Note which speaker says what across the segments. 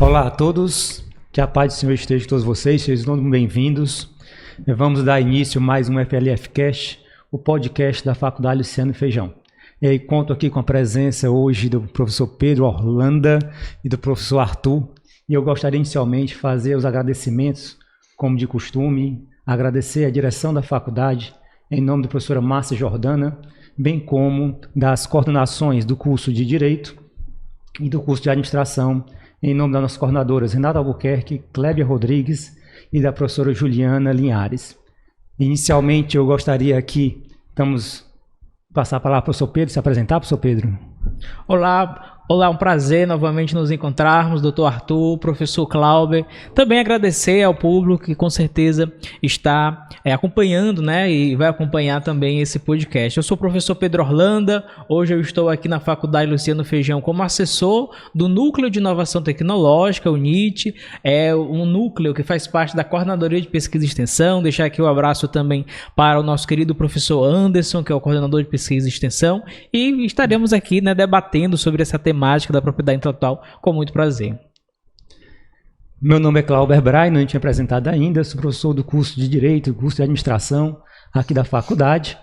Speaker 1: Olá a todos, que a paz do Senhor esteja com todos vocês, sejam todos bem-vindos. Vamos dar início a mais um FLF Cast, o podcast da Faculdade Luciano Feijão. E aí conto aqui com a presença hoje do professor Pedro Orlando e do professor Arthur. E eu gostaria inicialmente de fazer os agradecimentos, como de costume, agradecer a direção da faculdade, em nome da professora Márcia Jordana, bem como das coordenações do curso de Direito e do curso de Administração, em nome das nossas coordenadoras Renata Albuquerque, Clébia Rodrigues e da professora Juliana Linhares. Inicialmente, eu gostaria aqui, passar a palavra para o professor Pedro, se apresentar, professor Pedro.
Speaker 2: Olá, um prazer novamente nos encontrarmos, doutor Arthur, professor Clauber. Também agradecer ao público que com certeza está acompanhando, né, e vai acompanhar também esse podcast. Eu sou o professor Pedro Orlando, hoje eu estou aqui na Faculdade Luciano Feijão como assessor do Núcleo de Inovação Tecnológica, o NIT, é um núcleo que faz parte da Coordenadoria de Pesquisa e Extensão. Deixar aqui um abraço também para o nosso querido professor Anderson, que é o coordenador de Pesquisa e Extensão, e estaremos aqui, né, debatendo sobre essa temática da propriedade intelectual com muito prazer.
Speaker 1: Meu nome é Clauber Bray, não tinha apresentado ainda, sou professor do curso de Direito, do curso de Administração aqui da faculdade.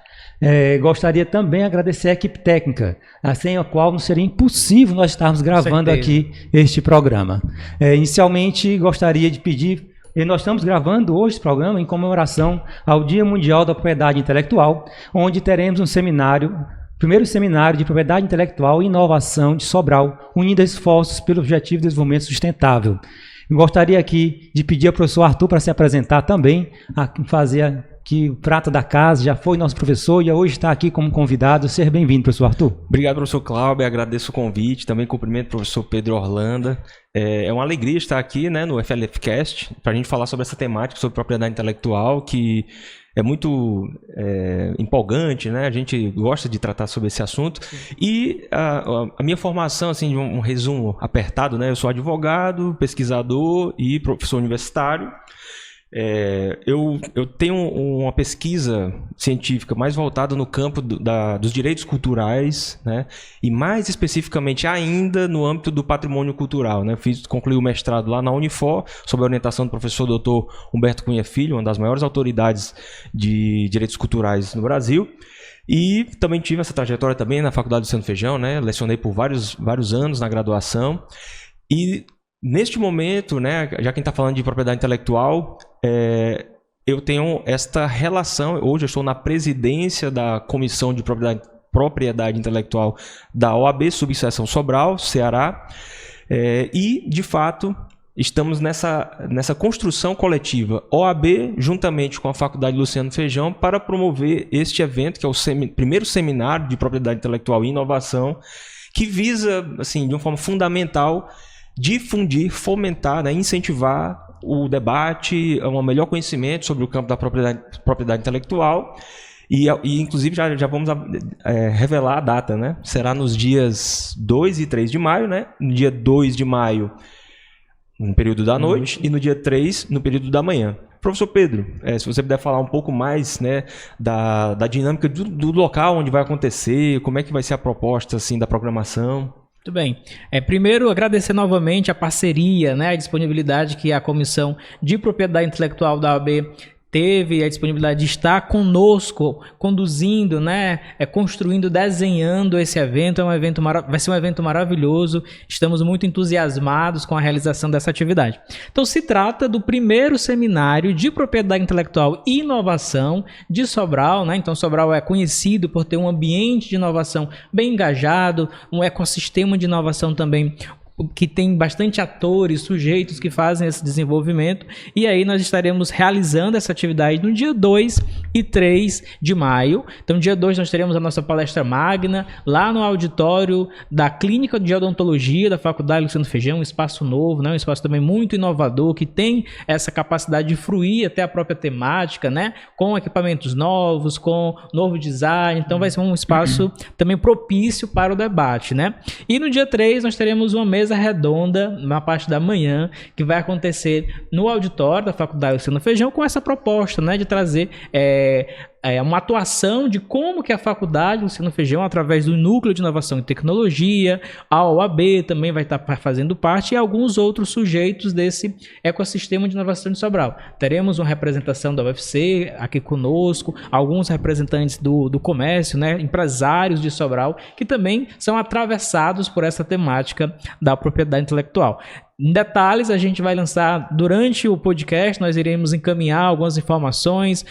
Speaker 1: Gostaria também de agradecer a equipe técnica, sem a qual não seria impossível nós estarmos gravando aqui este programa. Inicialmente, gostaria de pedir, nós estamos gravando hoje esse programa em comemoração ao Dia Mundial da Propriedade Intelectual, onde teremos um seminário, primeiro seminário de Propriedade Intelectual e Inovação de Sobral, unindo esforços pelo Objetivo de Desenvolvimento Sustentável. Eu gostaria aqui de pedir ao professor Arthur para se apresentar também, fazer aqui o prata da casa, já foi nosso professor e hoje está aqui como convidado. Seja bem-vindo, professor Arthur.
Speaker 3: Obrigado, professor Cláudio, agradeço o convite, também cumprimento o professor Pedro Orlando. É uma alegria estar aqui, né, no FLFcast, para a gente falar sobre essa temática, sobre propriedade intelectual, que é muito empolgante, né? A gente gosta de tratar sobre esse assunto. E a minha formação, assim, de um resumo apertado, né? Eu sou advogado, pesquisador e professor universitário. Eu tenho uma pesquisa científica mais voltada no campo dos direitos culturais, né? E mais especificamente ainda no âmbito do patrimônio cultural, né? Concluí o mestrado lá na Unifor, sob a orientação do professor Dr. Humberto Cunha Filho, uma das maiores autoridades de direitos culturais no Brasil. E também tive essa trajetória também na Faculdade Luciano Feijão, né? Lecionei por vários anos na graduação. E neste momento, né, já quem está falando de propriedade intelectual, eu tenho esta relação. Hoje eu estou na presidência da Comissão de Propriedade Intelectual da OAB, subseção Sobral, Ceará, e, de fato, estamos nessa construção coletiva OAB, juntamente com a Faculdade Luciano Feijão, para promover este evento, que é o primeiro seminário de propriedade intelectual e inovação, que visa, assim, de uma forma fundamental, difundir, fomentar, né, incentivar o debate, um melhor conhecimento sobre o campo da propriedade intelectual e inclusive já vamos revelar a data, né? Será nos dias 2 e 3 de maio, né? No dia 2 de maio, no período da noite, e no dia 3, no período da manhã. Professor Pedro, se você puder falar um pouco mais, né, da dinâmica do local onde vai acontecer, como é que vai ser a proposta, assim, da programação.
Speaker 2: Muito bem. Primeiro, agradecer novamente a parceria, né, a disponibilidade que a Comissão de Propriedade Intelectual da OAB teve, a disponibilidade de estar conosco, conduzindo, né, construindo, desenhando esse evento. Vai ser um evento maravilhoso. Estamos muito entusiasmados com a realização dessa atividade. Então, se trata do primeiro seminário de propriedade intelectual e inovação de Sobral, né? Então, Sobral é conhecido por ter um ambiente de inovação bem engajado, um ecossistema de inovação também que tem bastante atores, sujeitos que fazem esse desenvolvimento, e aí nós estaremos realizando essa atividade no dia 2 e 3 de maio. Então, no dia 2 nós teremos a nossa palestra magna lá no auditório da Clínica de Odontologia da Faculdade Luciano Feijão, um espaço novo, né? Um espaço também muito inovador, que tem essa capacidade de fruir até a própria temática, né? Com equipamentos novos, com novo design. Então vai ser um espaço também propício para o debate, né? E no dia 3 nós teremos uma mesa redonda na parte da manhã, que vai acontecer no auditório da Faculdade Luciano Feijão, com essa proposta, né, de trazer uma atuação de como que a faculdade Luciano Feijão, através do Núcleo de Inovação e Tecnologia, a OAB também vai estar fazendo parte, e alguns outros sujeitos desse ecossistema de inovação de Sobral. Teremos uma representação da UFC aqui conosco, alguns representantes do comércio, né, empresários de Sobral, que também são atravessados por essa temática da propriedade intelectual. Em detalhes, a gente vai lançar durante o podcast, nós iremos encaminhar algumas informações,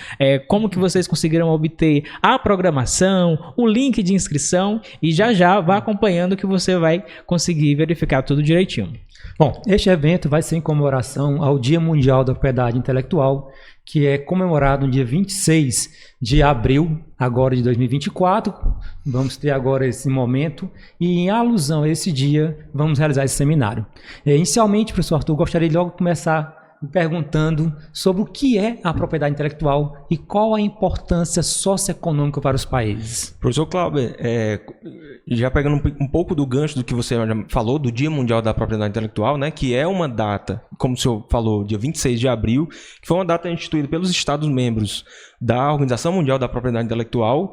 Speaker 2: como que vocês conseguirão obter a programação, o link de inscrição, e já vá acompanhando que você vai conseguir verificar tudo direitinho.
Speaker 1: Bom, este evento vai ser em comemoração ao Dia Mundial da Propriedade Intelectual, que é comemorado no dia 26 de abril, agora de 2024. Vamos ter agora esse momento e, em alusão a esse dia, vamos realizar esse seminário. Inicialmente, professor Arthur, gostaria de logo começar perguntando sobre o que é a propriedade intelectual e qual a importância socioeconômica para os países.
Speaker 3: Professor Cláudio, já pegando um pouco do gancho do que você já falou, do Dia Mundial da Propriedade Intelectual, né, que é uma data, como o senhor falou, dia 26 de abril, que foi uma data instituída pelos Estados-membros da Organização Mundial da Propriedade Intelectual,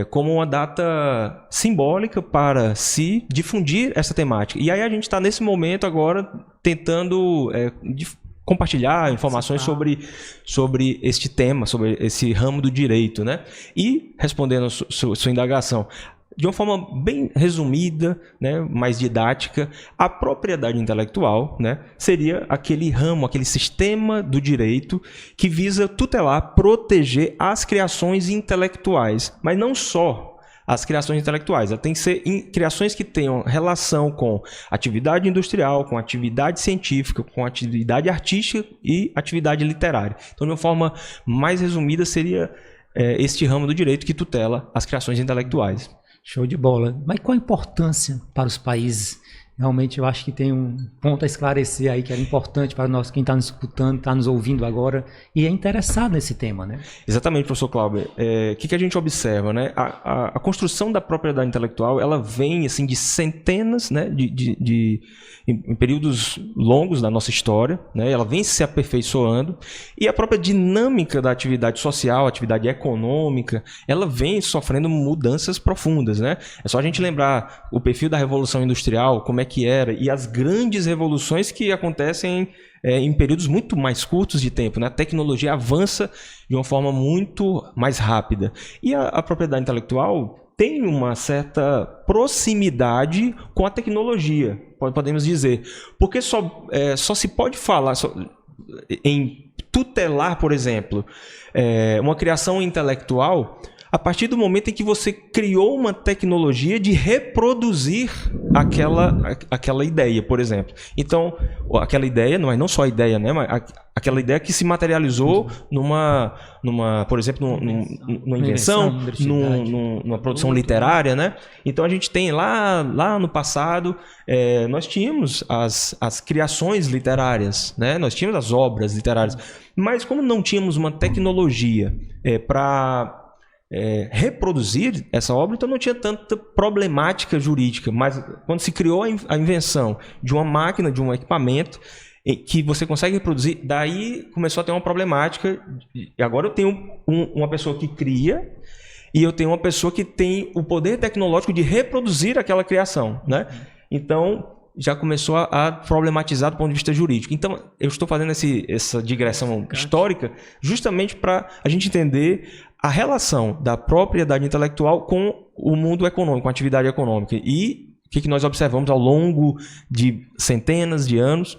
Speaker 3: como uma data simbólica para se difundir essa temática. E aí a gente está nesse momento agora tentando compartilhar informações sobre este tema, sobre esse ramo do direito, né? E respondendo a sua indagação, de uma forma bem resumida, né, mais didática, a propriedade intelectual, né, seria aquele ramo, aquele sistema do direito que visa tutelar, proteger as criações intelectuais, mas não só as criações intelectuais. Ela tem que ser criações que tenham relação com atividade industrial, com atividade científica, com atividade artística e atividade literária. Então, de uma forma mais resumida, seria este ramo do direito que tutela as criações intelectuais.
Speaker 1: Show de bola. Mas qual a importância para os países? Realmente eu acho que tem um ponto a esclarecer aí que era importante para nós, quem está nos escutando, está nos ouvindo agora e é interessado nesse tema, né?
Speaker 3: Exatamente, professor Cláudio. O que a gente observa, né? A construção da propriedade intelectual, ela vem assim de centenas, né, em períodos longos da nossa história, né? Ela vem se aperfeiçoando e a própria dinâmica da atividade social, atividade econômica, ela vem sofrendo mudanças profundas, né? É só a gente lembrar o perfil da Revolução Industrial, como é que era, e as grandes revoluções que acontecem em períodos muito mais curtos de tempo, né? A tecnologia avança de uma forma muito mais rápida. E a propriedade intelectual tem uma certa proximidade com a tecnologia, podemos dizer. Porque só se pode falar em tutelar, por exemplo, uma criação intelectual a partir do momento em que você criou uma tecnologia de reproduzir aquela ideia, por exemplo. Então, aquela ideia, não só a ideia, né, mas aquela ideia que se materializou por exemplo, numa invenção, numa produção literária, né? Então, a gente tem lá no passado, nós tínhamos as criações literárias, né? Nós tínhamos as obras literárias, mas como não tínhamos uma tecnologia para reproduzir essa obra, então não tinha tanta problemática jurídica, mas quando se criou a invenção de uma máquina, de um equipamento que você consegue reproduzir, daí começou a ter uma problemática, e agora eu tenho uma pessoa que cria e eu tenho uma pessoa que tem o poder tecnológico de reproduzir aquela criação, né? Então já começou a problematizar do ponto de vista jurídico. Então, eu estou fazendo essa digressão histórica justamente para a gente entender a relação da propriedade intelectual com o mundo econômico, com a atividade econômica. E o que nós observamos ao longo de centenas de anos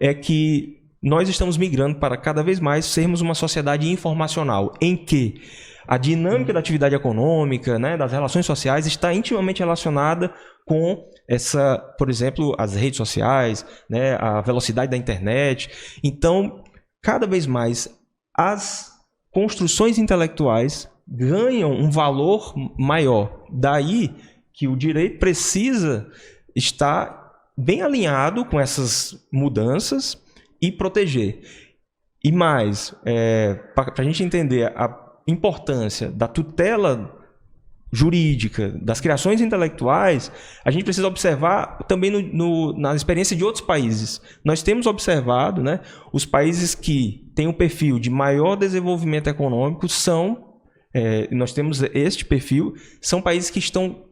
Speaker 3: é que nós estamos migrando para cada vez mais sermos uma sociedade informacional, em que a dinâmica da atividade econômica, né, das relações sociais, está intimamente relacionada com por exemplo, as redes sociais, né, a velocidade da internet. Então, cada vez mais, as construções intelectuais ganham um valor maior. Daí que o direito precisa estar bem alinhado com essas mudanças e proteger. E mais, para a gente entender a importância da tutela jurídica, das criações intelectuais, a gente precisa observar também na experiência de outros países. Nós temos observado, né, os países que têm um perfil de maior desenvolvimento econômico são nós temos este perfil, são países que estão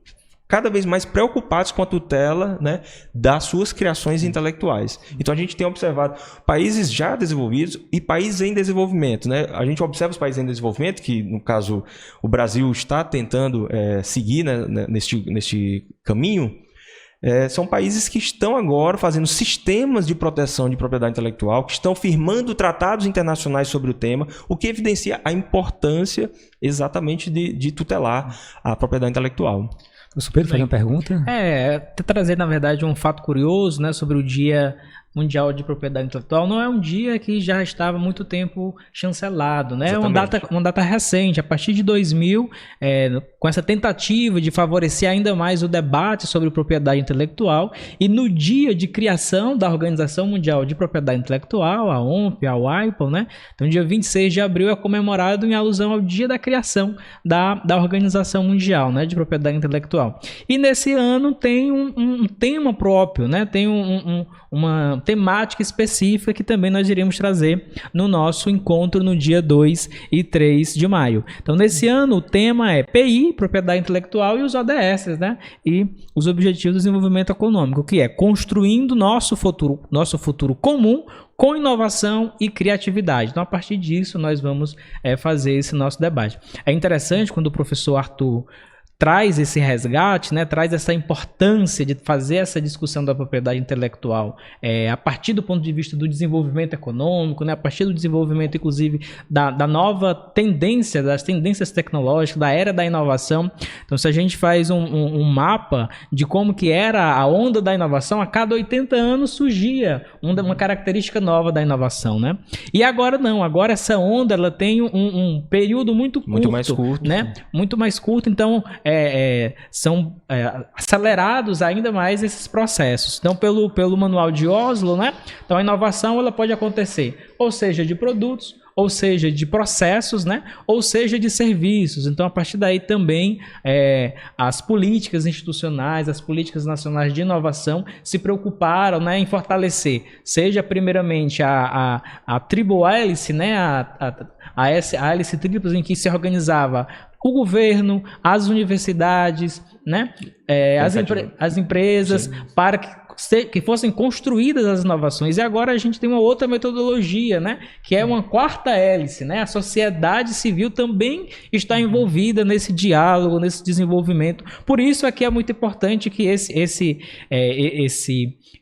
Speaker 3: cada vez mais preocupados com a tutela, né, das suas criações intelectuais. Então a gente tem observado países já desenvolvidos e países em desenvolvimento, né? A gente observa os países em desenvolvimento, que no caso o Brasil está tentando seguir, né, neste caminho. São países que estão agora fazendo sistemas de proteção de propriedade intelectual, que estão firmando tratados internacionais sobre o tema, o que evidencia a importância exatamente de tutelar a propriedade intelectual.
Speaker 1: O Pedro faz uma pergunta?
Speaker 2: Trazer, na verdade, um fato curioso, né, sobre o Dia Mundial de Propriedade Intelectual. Não é um dia que já estava há muito tempo chancelado, né? É uma data recente, a partir de 2000, com essa tentativa de favorecer ainda mais o debate sobre propriedade intelectual, e no dia de criação da Organização Mundial de Propriedade Intelectual, a OMP, a WIPO, né? Então, dia 26 de abril é comemorado em alusão ao dia da criação da Organização Mundial, né, de Propriedade Intelectual. E nesse ano tem um tema próprio, né? Tem uma temática específica que também nós iremos trazer no nosso encontro no dia 2 e 3 de maio. Então, nesse ano, o tema é PI, Propriedade Intelectual, e os ODS, né? E os Objetivos de Desenvolvimento Econômico, que é construindo nosso futuro comum com inovação e criatividade. Então, a partir disso, nós vamos fazer esse nosso debate. É interessante quando o professor Arthur traz esse resgate, né, traz essa importância de fazer essa discussão da propriedade intelectual a partir do ponto de vista do desenvolvimento econômico, né, a partir do desenvolvimento, inclusive, da nova tendência, das tendências tecnológicas, da era da inovação. Então, se a gente faz um mapa de como que era a onda da inovação, a cada 80 anos surgia uma característica nova da inovação, né? E agora não, agora essa onda ela tem um período muito
Speaker 3: mais curto,
Speaker 2: né? Muito mais curto, então são acelerados ainda mais esses processos. Então, pelo manual de Oslo, né? Então, a inovação ela pode acontecer, ou seja, de produtos, ou seja, de processos, né? Ou seja, de serviços. Então, a partir daí também as políticas institucionais, as políticas nacionais de inovação se preocuparam, né, em fortalecer, seja primeiramente a Triple Hélice, né, a hélice tríplice em que se organizava o governo, as universidades, né, as empresas, para que fossem construídas as inovações. E agora a gente tem uma outra metodologia, né, que é uma quarta hélice, né? A sociedade civil também está envolvida nesse diálogo, nesse desenvolvimento. Por isso é que é muito importante que esse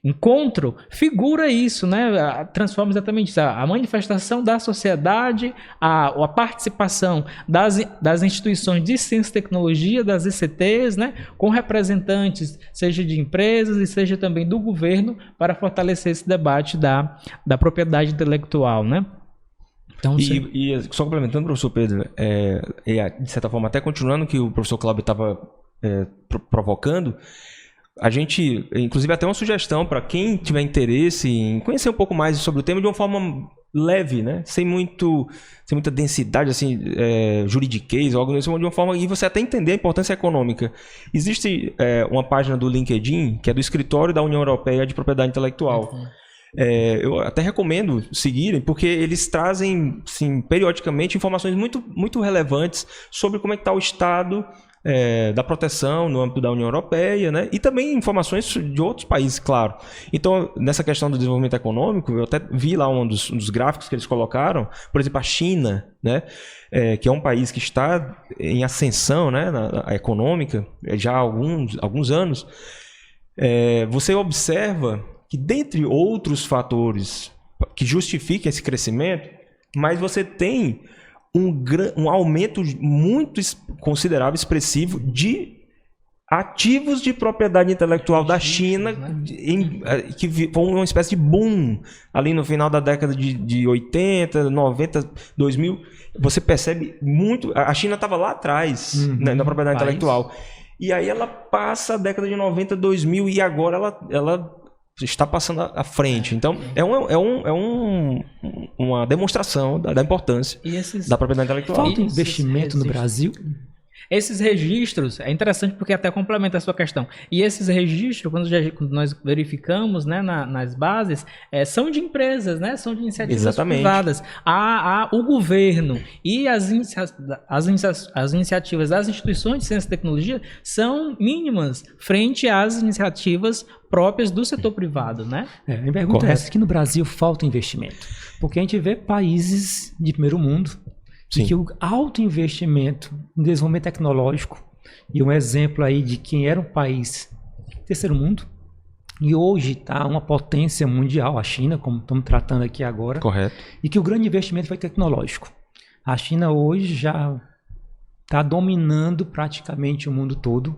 Speaker 2: encontro figura isso, né? Transforma exatamente isso, a manifestação da sociedade, a participação das instituições de ciência e tecnologia, das ICTs, né? Com representantes, seja de empresas e seja também do governo, para fortalecer esse debate da propriedade intelectual, né? Então,
Speaker 3: e só complementando, professor Pedro, de certa forma, até continuando o que o professor Cláudio estava provocando, a gente, inclusive, até uma sugestão para quem tiver interesse em conhecer um pouco mais sobre o tema de uma forma leve, né? Sem muita densidade, assim, juridiquês ou algo desse, de uma forma e você até entender a importância econômica. Existe uma página do LinkedIn, que é do Escritório da União Europeia de Propriedade Intelectual. Uhum. Eu até recomendo seguirem, porque eles trazem, sim, periodicamente informações muito, muito relevantes sobre como é que está o estado da proteção no âmbito da União Europeia, né? E também informações de outros países, claro. Então, nessa questão do desenvolvimento econômico, eu até vi lá um dos gráficos que eles colocaram, por exemplo, a China, né? Que é um país que está em ascensão, né, na econômica já há alguns anos. Você observa que, dentre outros fatores que justificam esse crescimento, mas você tem um aumento muito considerável, expressivo, de ativos de propriedade intelectual da China, que foi uma espécie de boom ali no final da década de 80, 90, 2000. Você percebe muito... A China estava lá atrás, né, na propriedade intelectual. E aí ela passa a década de 90, 2000 e agora ela está passando à frente. Então, uma demonstração da importância da propriedade intelectual.
Speaker 1: Falta investimento no Brasil?
Speaker 2: Esses registros, é interessante porque até complementa a sua questão, e esses registros, quando nós verificamos, né, nas bases, são de empresas, né, são de iniciativas privadas. O governo e as iniciativas das instituições de ciência e tecnologia são mínimas frente às iniciativas próprias do setor privado, né?
Speaker 1: A pergunta é essa, que no Brasil falta investimento. Porque a gente vê países de primeiro mundo em que o alto investimento em desenvolvimento tecnológico, e um exemplo aí de quem era um país terceiro mundo, e hoje está uma potência mundial, a China, como estamos tratando aqui agora.
Speaker 3: Correto.
Speaker 1: E que o grande investimento foi tecnológico. A China hoje já está dominando praticamente o mundo todo,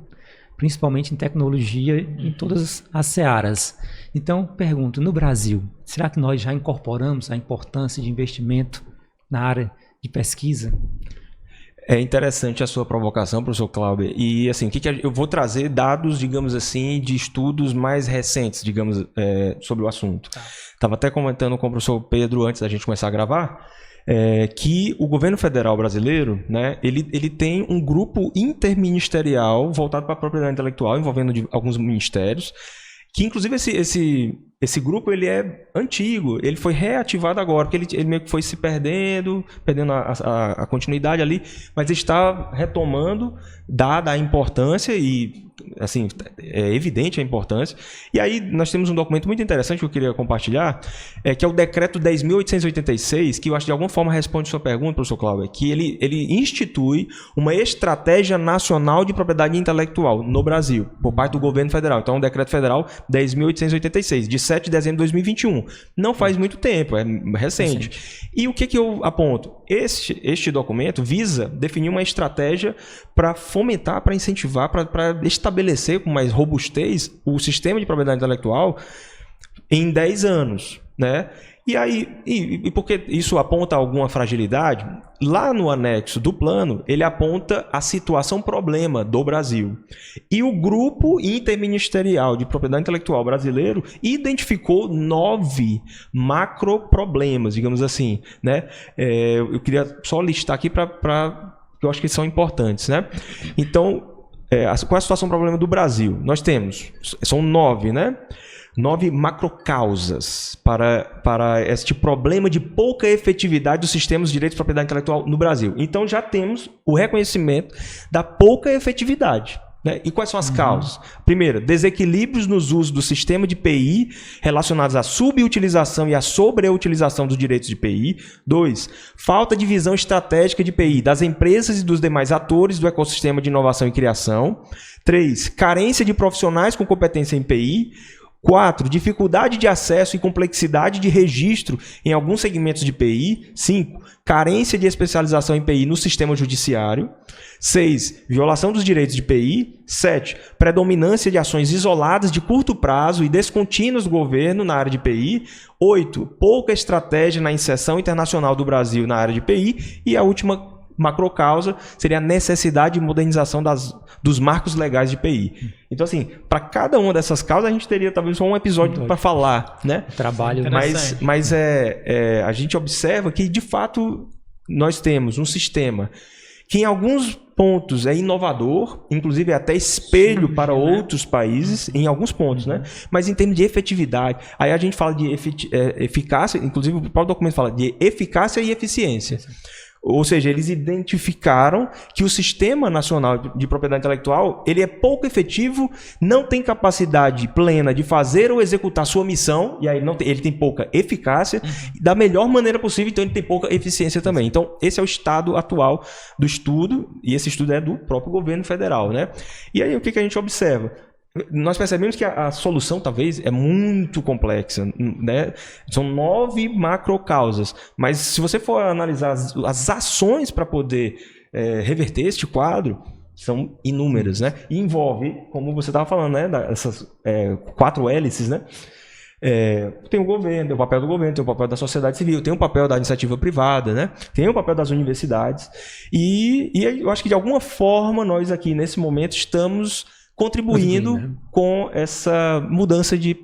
Speaker 1: principalmente em tecnologia, em todas as searas. Então, pergunto, no Brasil, será que nós já incorporamos a importância de investimento na área de pesquisa?
Speaker 3: É interessante a sua provocação, professor Cláudio. E assim, eu vou trazer dados, digamos assim, de estudos mais recentes, digamos, sobre o assunto. Estava até comentando com o professor Pedro antes da gente começar a gravar, que o governo federal brasileiro, né, ele tem um grupo interministerial voltado para a propriedade intelectual, envolvendo alguns ministérios, que inclusive esse grupo ele é antigo, ele foi reativado agora, porque ele meio que foi se perdendo a continuidade ali, mas está retomando, dada a importância e assim, é evidente a importância. E aí nós temos um documento muito interessante que eu queria compartilhar, que é o decreto 10.886, que eu acho que de alguma forma responde a sua pergunta, professor Cláudio, que ele institui uma estratégia nacional de propriedade intelectual no Brasil, por parte do governo federal. Então, o decreto federal 10.886, de 7 de dezembro de 2021. Não faz muito tempo, é recente. E o que eu aponto? Este documento visa definir uma estratégia para fomentar, para incentivar, para estabelecer com mais robustez o sistema de propriedade intelectual em 10 anos, né? E aí, e porque isso aponta alguma fragilidade, lá no anexo do plano, ele aponta a situação problema do Brasil. E o grupo interministerial de propriedade intelectual brasileiro identificou 9 macroproblemas, digamos assim, né? Eu queria só listar aqui para eu acho que são importantes, né? Então, qual é a situação problema do Brasil? Nós temos, são 9, né? 9 macrocausas para este problema de pouca efetividade dos sistemas de direito de propriedade intelectual no Brasil. Então, já temos o reconhecimento da pouca efetividade. Né? E quais são as causas? Primeiro, desequilíbrios nos usos do sistema de PI relacionados à subutilização e à sobreutilização dos direitos de PI. 2, falta de visão estratégica de PI das empresas e dos demais atores do ecossistema de inovação e criação. 3, carência de profissionais com competência em PI. 4, dificuldade de acesso e complexidade de registro em alguns segmentos de PI. 5, carência de especialização em PI no sistema judiciário. 6, violação dos direitos de PI. 7, predominância de ações isoladas de curto prazo e descontínuas do governo na área de PI. 8, pouca estratégia na inserção internacional do Brasil na área de PI. E a última macrocausa seria a necessidade de modernização dos marcos legais de PI. Então, assim, para cada uma dessas causas, a gente teria talvez só um episódio para falar, né?
Speaker 1: Trabalho.
Speaker 3: Mas a gente observa que, de fato, nós temos um sistema que, em alguns pontos, é inovador, inclusive é até espelho para outros países, em alguns pontos, né? Mas em termos de efetividade, aí a gente fala de eficácia, inclusive o próprio documento fala de eficácia e eficiência. Ou seja, eles identificaram que o Sistema Nacional de Propriedade Intelectual ele é pouco efetivo, não tem capacidade plena de fazer ou executar sua missão, e aí ele tem pouca eficácia, da melhor maneira possível, então ele tem pouca eficiência também. Então, esse é o estado atual do estudo, e esse estudo é do próprio governo federal, né? E aí, o que a gente observa? Nós percebemos que a solução, talvez, é muito complexa, né? São 9 macrocausas, mas se você for analisar as ações para poder reverter este quadro, são inúmeras, né? E envolve, como você estava falando, né? Essas 4 hélices, né? Tem o governo, tem o papel do governo, tem o papel da sociedade civil, tem o papel da iniciativa privada, né? Tem o papel das universidades. E eu acho que, de alguma forma, nós aqui, nesse momento, estamos contribuindo com essa mudança de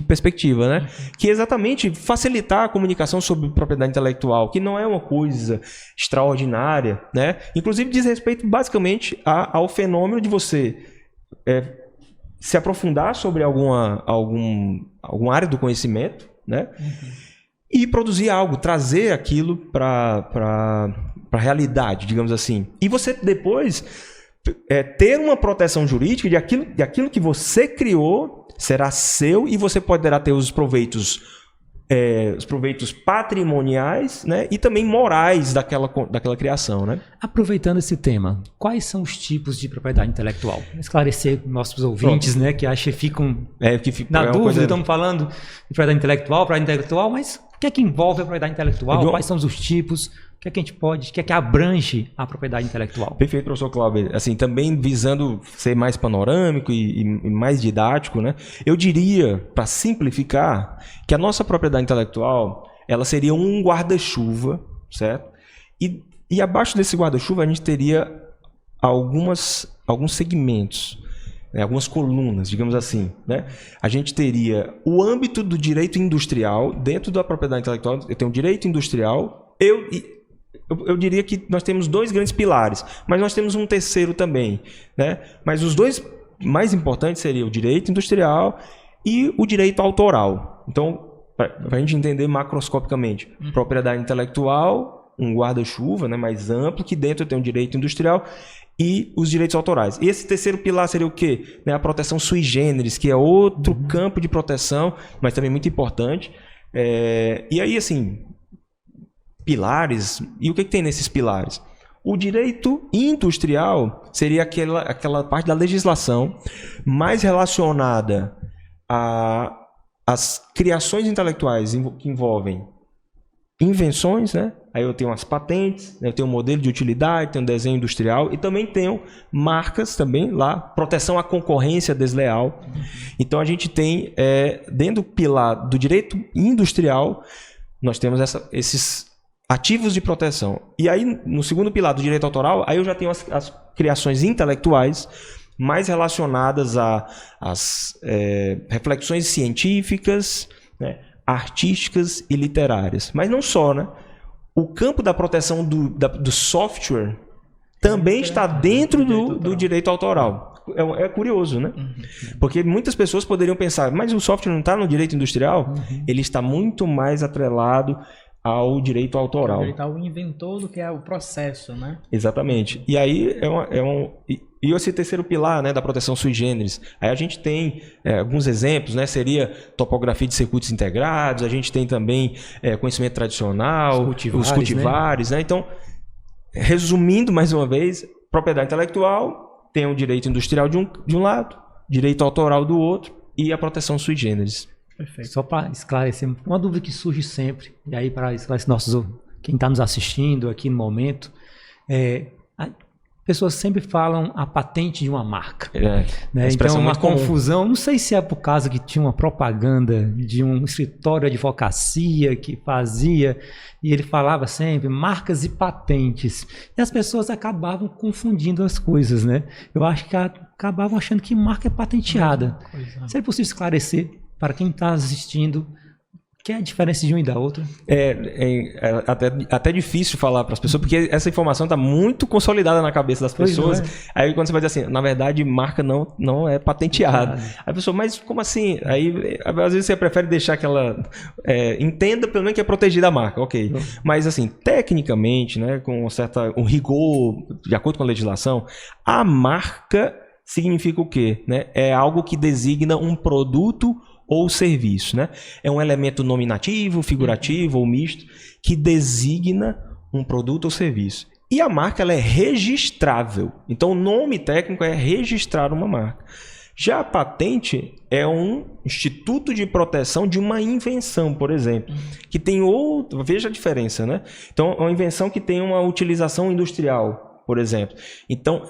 Speaker 3: perspectiva, né? Que é exatamente facilitar a comunicação sobre propriedade intelectual, que não é uma coisa extraordinária, né? Inclusive diz respeito basicamente ao fenômeno de você se aprofundar sobre alguma área do conhecimento, né? E produzir algo, trazer aquilo para a realidade, digamos assim. E você depois ter uma proteção jurídica de aquilo que você criou será seu e você poderá ter os proveitos patrimoniais, né, e também morais daquela criação, né?
Speaker 1: Aproveitando esse tema, quais são os tipos de propriedade intelectual? Esclarecer nossos ouvintes, né, que acham que ficam na dúvida, estamos falando de propriedade intelectual, mas o que é que envolve a propriedade intelectual? Quais são os tipos? O que é que a gente pode, o que é que abrange a propriedade intelectual?
Speaker 3: Perfeito, professor Cláudio. Assim, também visando ser mais panorâmico e mais didático, né? Eu diria, para simplificar, que a nossa propriedade intelectual, ela seria um guarda-chuva, certo? E abaixo desse guarda-chuva a gente teria alguns segmentos, né? Algumas colunas, digamos assim, né? A gente teria o âmbito do direito industrial. Dentro da propriedade intelectual, eu tenho o direito industrial, eu diria que nós temos dois grandes pilares, mas nós temos um terceiro também, né? Mas os dois mais importantes seriam o direito industrial e o direito autoral. Então, para a gente entender macroscopicamente, propriedade intelectual, um guarda-chuva, né, mais amplo, que dentro tem o direito industrial e os direitos autorais. E esse terceiro pilar seria o quê? Né, a proteção sui generis, que é outro campo de proteção, mas também muito importante. E aí, assim, pilares, e o que tem nesses pilares? O direito industrial seria aquela parte da legislação mais relacionada às criações intelectuais que envolvem invenções, né? Aí eu tenho as patentes, eu tenho um modelo de utilidade, tenho um desenho industrial e também tenho marcas também lá, proteção à concorrência desleal. Então a gente tem, dentro do pilar do direito industrial, nós temos esses ativos de proteção. E aí, no segundo pilar do direito autoral, aí eu já tenho as criações intelectuais mais relacionadas às reflexões científicas, né, artísticas e literárias. Mas não só, né? O campo da proteção do software também está dentro do direito autoral. É curioso, né? Porque muitas pessoas poderiam pensar, mas o software não está no direito industrial? Ele está muito mais atrelado ao direito autoral.
Speaker 2: O direito ao inventor do que é o processo, né?
Speaker 3: Exatamente. E aí e esse terceiro pilar, né, da proteção sui generis. Aí a gente tem alguns exemplos, né? Seria topografia de circuitos integrados, a gente tem também conhecimento tradicional, os cultivares, né? Então, resumindo mais uma vez, propriedade intelectual tem o direito industrial de um lado, direito autoral do outro e a proteção sui generis.
Speaker 1: Perfeito. Só para esclarecer, uma dúvida que surge sempre, e aí para esclarecer quem está nos assistindo aqui no momento, pessoas sempre falam a patente de uma marca. Né? Então, uma confusão. Não sei se é por causa que tinha uma propaganda de um escritório de advocacia que fazia, e ele falava sempre marcas e patentes. E as pessoas acabavam confundindo as coisas, né? Eu acho que acabavam achando que marca é patenteada. Seria possível esclarecer para quem está assistindo que é a diferença de uma e da outra?
Speaker 3: Até difícil falar para as pessoas, porque essa informação está muito consolidada na cabeça das pessoas. Aí quando você vai dizer assim, na verdade, marca não é patenteada. Aí a pessoa, mas como assim? Aí às vezes você prefere deixar que ela entenda pelo menos que é protegida a marca, ok. Mas assim, tecnicamente, né, com um rigor, de acordo com a legislação, a marca significa o quê? Né? É algo que designa um produto ou serviço, né? É um elemento nominativo, figurativo ou misto que designa um produto ou serviço. E a marca ela é registrável. Então o nome técnico é registrar uma marca. Já a patente é um instituto de proteção de uma invenção, por exemplo, que tem outro, veja a diferença, né? Então é uma invenção que tem uma utilização industrial, por exemplo. Então,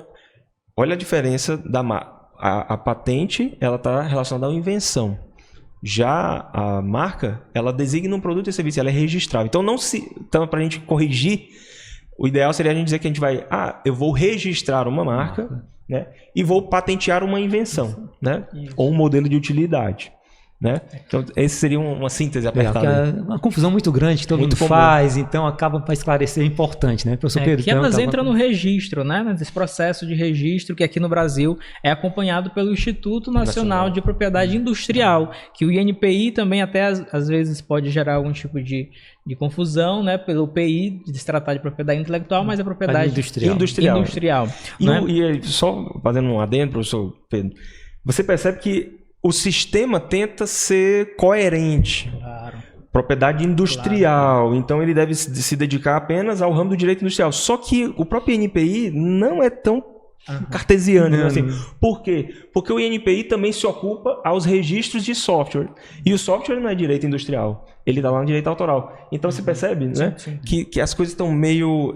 Speaker 3: olha a diferença da marca. A patente ela está relacionada à invenção. Já a marca, ela designa um produto e serviço, ela é registrável. Então, para a gente corrigir, o ideal seria a gente dizer que a gente vai, eu vou registrar uma marca, né, e vou patentear uma invenção, né, ou um modelo de utilidade. né? Então, esse seria uma síntese apertada.
Speaker 1: É uma confusão muito grande que todo mundo faz, então acaba para esclarecer, é importante, né? Professor Pedro,
Speaker 2: que elas entram no registro, né? Nesse processo de registro que aqui no Brasil é acompanhado pelo Instituto Nacional de Propriedade Industrial, que o INPI também até às vezes pode gerar algum tipo de confusão, né? Pelo PI, de se tratar de propriedade intelectual, mas é propriedade industrial.
Speaker 3: E só fazendo um adendo, professor Pedro, você percebe que o sistema tenta ser coerente.
Speaker 2: Claro.
Speaker 3: Propriedade industrial. Então ele deve se dedicar apenas ao ramo do direito industrial. Só que o próprio INPI não é tão cartesiano. Assim. Por quê? Porque o INPI também se ocupa aos registros de software. E o software não é direito industrial. Ele está lá no direito autoral. Então você percebe, né? Sim. Que as coisas estão meio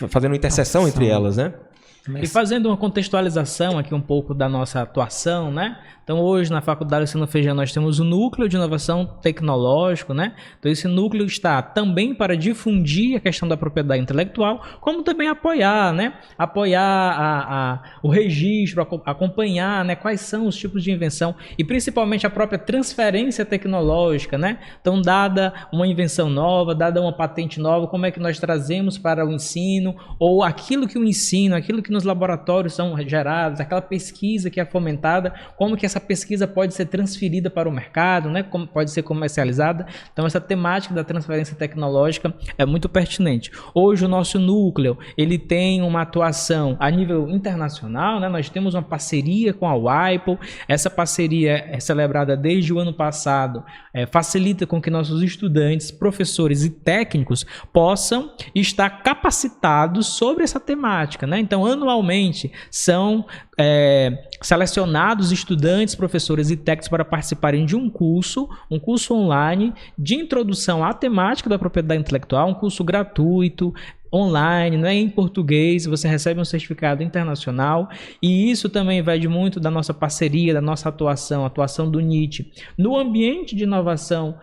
Speaker 3: fazendo uma interseção entre elas, né?
Speaker 2: E fazendo uma contextualização aqui um pouco da nossa atuação, né? Então hoje na Faculdade Luciano Feijão nós temos o Núcleo de Inovação Tecnológico, né? Então esse núcleo está também para difundir a questão da propriedade intelectual, como também apoiar, né? Apoiar o registro, acompanhar, né? Quais são os tipos de invenção e principalmente a própria transferência tecnológica, né? Então dada uma invenção nova, dada uma patente nova, como é que nós trazemos para o ensino ou aquilo que o ensino, aquilo que nos laboratórios são gerados, aquela pesquisa que é fomentada, como que essa pesquisa pode ser transferida para o mercado, né? Como pode ser comercializada. Então essa temática da transferência tecnológica é muito pertinente. Hoje o nosso núcleo, ele tem uma atuação a nível internacional, né? Nós temos uma parceria com a WIPO, essa parceria é celebrada desde o ano passado, facilita com que nossos estudantes, professores e técnicos possam estar capacitados sobre essa temática, né? Então anualmente são selecionados estudantes, professores e técnicos para participarem de um curso online de introdução à temática da propriedade intelectual, um curso gratuito, online, né, em português, você recebe um certificado internacional e isso também vai de muito da nossa parceria, da nossa atuação do NIT no ambiente de inovação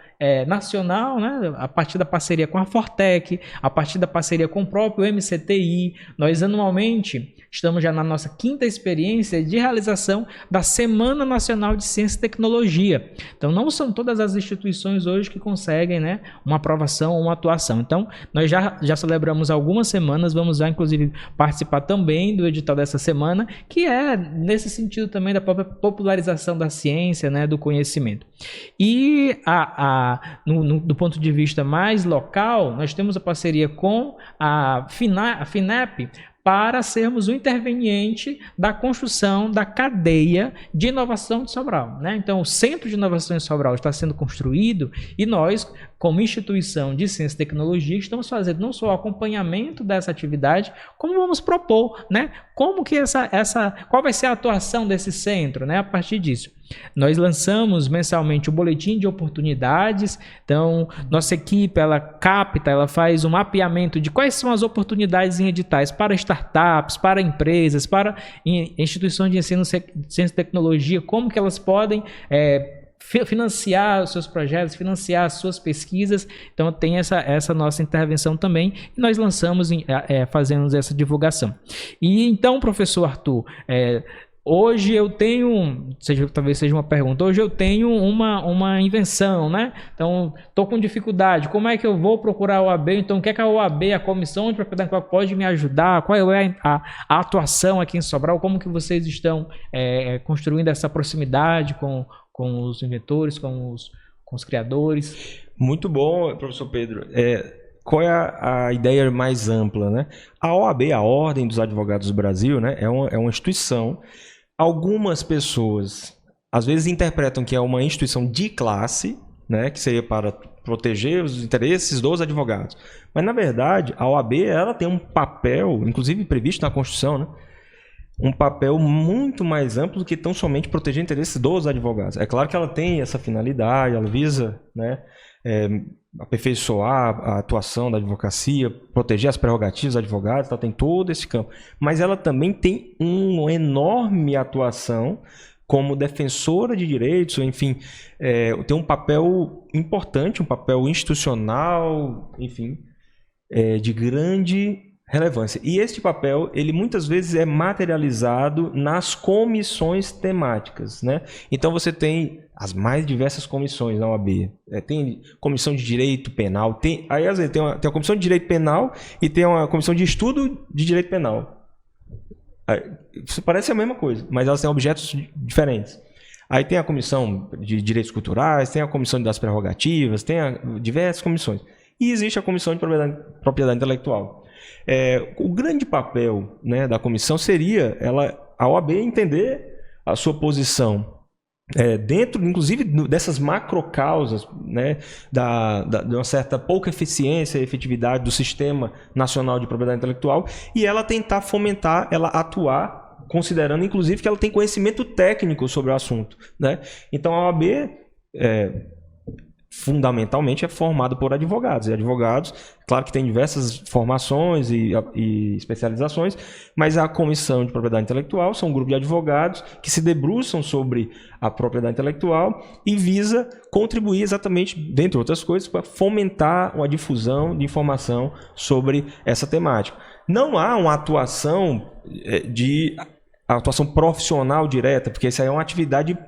Speaker 2: nacional, né, a partir da parceria com a Fortec, a partir da parceria com o próprio MCTI. Nós anualmente estamos já na nossa 5ª experiência de realização da Semana Nacional de Ciência e Tecnologia. Então não são todas as instituições hoje que conseguem, né, uma aprovação ou uma atuação. Então nós já celebramos algumas semanas, vamos já inclusive participar também do edital dessa semana, que é nesse sentido também da própria popularização da ciência, né, do conhecimento. E do ponto de vista mais local, nós temos a parceria com a FINEP para sermos o interveniente da construção da cadeia de inovação de Sobral, né? Então, o Centro de Inovação de Sobral está sendo construído e nós, como instituição de ciência e tecnologia, estamos fazendo não só o acompanhamento dessa atividade, como vamos propor, né? Como que qual vai ser a atuação desse centro, né? A partir disso. Nós lançamos mensalmente o boletim de oportunidades, então nossa equipe ela faz um mapeamento de quais são as oportunidades em editais para startups, para empresas, para instituições de ensino, ciência e tecnologia, como que elas podem financiar os seus projetos, financiar as suas pesquisas. Então tem essa nossa intervenção também e nós lançamos, fazemos essa divulgação. E então, professor Arthur, hoje eu tenho, talvez seja uma pergunta, hoje eu tenho uma invenção, né? Então, estou com dificuldade, como é que eu vou procurar a OAB? Então, o que é que a OAB, a Comissão de Propriedade Intelectual, pode me ajudar? Qual é a atuação aqui em Sobral? Como que vocês estão construindo essa proximidade com os inventores, com os criadores?
Speaker 3: Muito bom, professor Pedro. Qual é a ideia mais ampla, né? A OAB, a Ordem dos Advogados do Brasil, né, é uma instituição. Algumas pessoas, às vezes, interpretam que é uma instituição de classe, né, que seria para proteger os interesses dos advogados. Mas, na verdade, a OAB ela tem um papel, inclusive previsto na Constituição, né, um papel muito mais amplo do que tão somente proteger interesses dos advogados. É claro que ela tem essa finalidade, ela visa, né, aperfeiçoar a atuação da advocacia, proteger as prerrogativas dos advogados, ela tem todo esse campo. Mas ela também tem uma enorme atuação como defensora de direitos, enfim, tem um papel importante, um papel institucional, enfim, de grande relevância. E este papel, ele muitas vezes é materializado nas comissões temáticas, né? Então você tem as mais diversas comissões na OAB. Tem comissão de direito penal, aí às vezes tem a comissão de direito penal e tem uma comissão de estudo de direito penal. Isso parece a mesma coisa, mas elas têm objetos diferentes. Aí tem a comissão de direitos culturais, tem a comissão das prerrogativas, tem diversas comissões. E existe a comissão de propriedade intelectual. O grande papel, né, da comissão seria a OAB entender a sua posição dentro, inclusive, dessas macrocausas, né, de uma certa pouca eficiência e efetividade do Sistema Nacional de Propriedade Intelectual, e ela tentar fomentar, ela atuar, considerando, inclusive, que ela tem conhecimento técnico sobre o assunto, né? Então, a OAB fundamentalmente é formado por advogados. E advogados, claro que tem diversas formações e especializações, mas a Comissão de Propriedade Intelectual são um grupo de advogados que se debruçam sobre a propriedade intelectual e visa contribuir exatamente, dentre outras coisas, para fomentar uma difusão de informação sobre essa temática. Não há uma atuação profissional direta, porque isso aí é uma atividade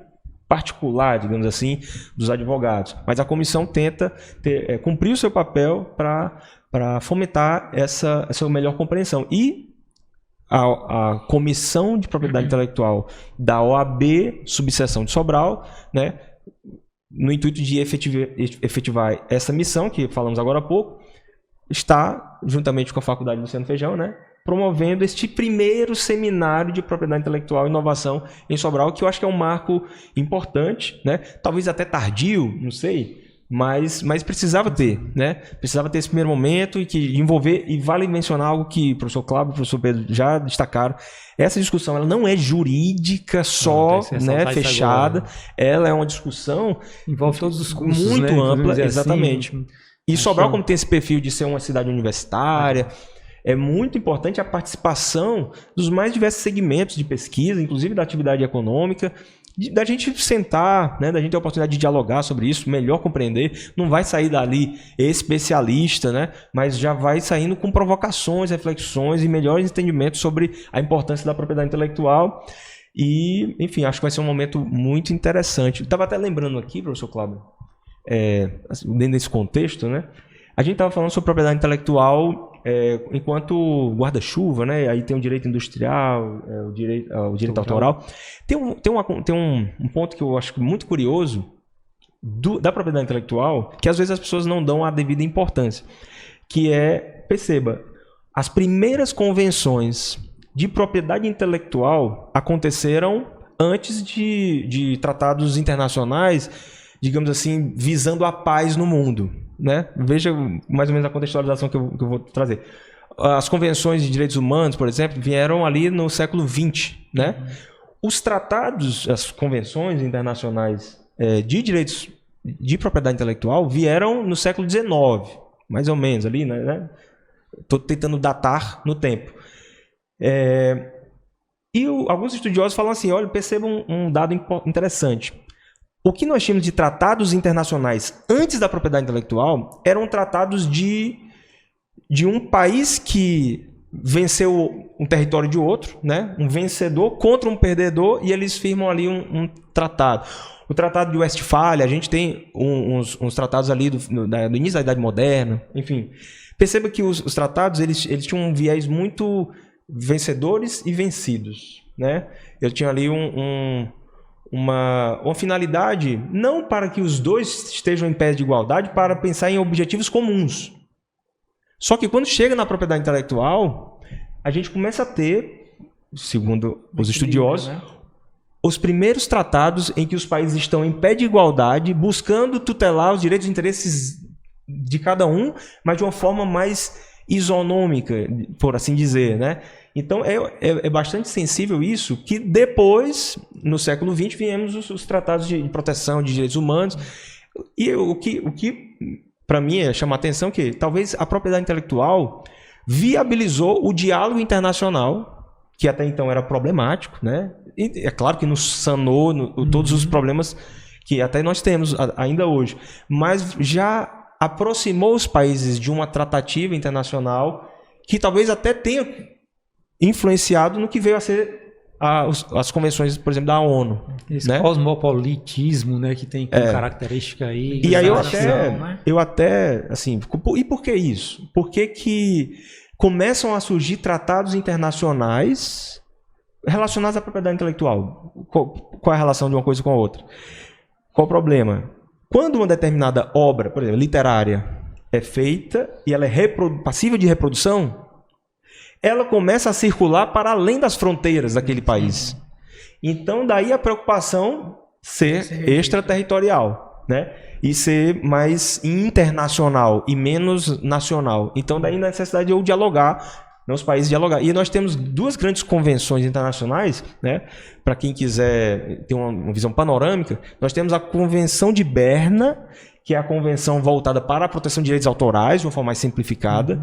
Speaker 3: particular, digamos assim, dos advogados. Mas a comissão tenta cumprir o seu papel para fomentar essa melhor compreensão. E a Comissão de Propriedade Intelectual da OAB, subseção de Sobral, né, no intuito de efetivar essa missão, que falamos agora há pouco, está, juntamente com a Faculdade Luciano Feijão, né, promovendo este primeiro seminário de propriedade intelectual e inovação em Sobral, que eu acho que é um marco importante, né? Talvez até tardio, não sei, mas precisava ter, né? Precisava ter esse primeiro momento e que envolver, e vale mencionar algo que o professor Cláudio e o professor Pedro já destacaram. Essa discussão ela não é jurídica só, né, fechada, ela é uma discussão
Speaker 1: envolve todos os cursos,
Speaker 3: muito
Speaker 1: né,
Speaker 3: ampla, exatamente.
Speaker 1: Assim,
Speaker 3: e Sobral, como tem esse perfil de ser uma cidade universitária, é muito importante a participação dos mais diversos segmentos de pesquisa, inclusive da atividade econômica, da gente sentar, né, da gente ter a oportunidade de dialogar sobre isso, melhor compreender. Não vai sair dali especialista, né, mas já vai saindo com provocações, reflexões e melhores entendimentos sobre a importância da propriedade intelectual. E, enfim, acho que vai ser um momento muito interessante. Eu estava até lembrando aqui, professor Cláudio, dentro desse contexto, né, a gente estava falando sobre propriedade intelectual enquanto guarda-chuva, né? Aí tem o direito industrial, o direito autoral. Tem um ponto que eu acho muito curioso da propriedade intelectual, que às vezes as pessoas não dão a devida importância, que perceba, as primeiras convenções de propriedade intelectual aconteceram antes de tratados internacionais, digamos assim, visando a paz no mundo, né? Veja mais ou menos a contextualização que eu vou trazer. As convenções de direitos humanos, por exemplo, vieram ali no século XX, né? Os tratados, as convenções internacionais de direitos de propriedade intelectual vieram no século XIX, mais ou menos ali, né? Estou tentando datar no tempo. E alguns estudiosos falam assim, olha, percebam um dado interessante. O que nós tínhamos de tratados internacionais antes da propriedade intelectual eram tratados de um país que venceu um território de outro, né? Um vencedor contra um perdedor, e eles firmam ali um tratado. O Tratado de Westfália, a gente tem uns tratados ali do início da Idade Moderna, enfim. Perceba que os tratados eles tinham um viés muito vencedores e vencidos, né? Eu tinha ali uma finalidade, não para que os dois estejam em pé de igualdade, para pensar em objetivos comuns. Só que quando chega na propriedade intelectual, a gente começa a ter, segundo os estudiosos, né, os primeiros tratados em que os países estão em pé de igualdade, buscando tutelar os direitos e interesses de cada um, mas de uma forma mais isonômica, por assim dizer, né? Então, é bastante sensível isso, que depois, no século XX, viemos os tratados de proteção de direitos humanos. E o que para mim, chama a atenção que talvez a propriedade intelectual viabilizou o diálogo internacional, que até então era problemático, né? E é claro que nos sanou todos os problemas que até nós temos ainda hoje, mas já aproximou os países de uma tratativa internacional que talvez até tenha influenciado no que veio a ser as convenções, por exemplo, da ONU.
Speaker 1: Esse
Speaker 3: né?
Speaker 1: cosmopolitismo, né, que tem como característica aí.
Speaker 3: E aí eu até, assim, e por que isso? Por que começam a surgir tratados internacionais relacionados à propriedade intelectual? Qual é a relação de uma coisa com a outra? Qual o problema? Quando uma determinada obra, por exemplo, literária, é feita e ela é passível de reprodução, ela começa a circular para além das fronteiras daquele país. Então, daí a preocupação ser extraterritorial, né? E ser mais internacional e menos nacional. Então, daí a necessidade de eu dialogar, os países dialogar. E nós temos 2 grandes convenções internacionais, né? Para quem quiser ter uma visão panorâmica, nós temos a Convenção de Berna, que é a convenção voltada para a proteção de direitos autorais, de uma forma mais simplificada.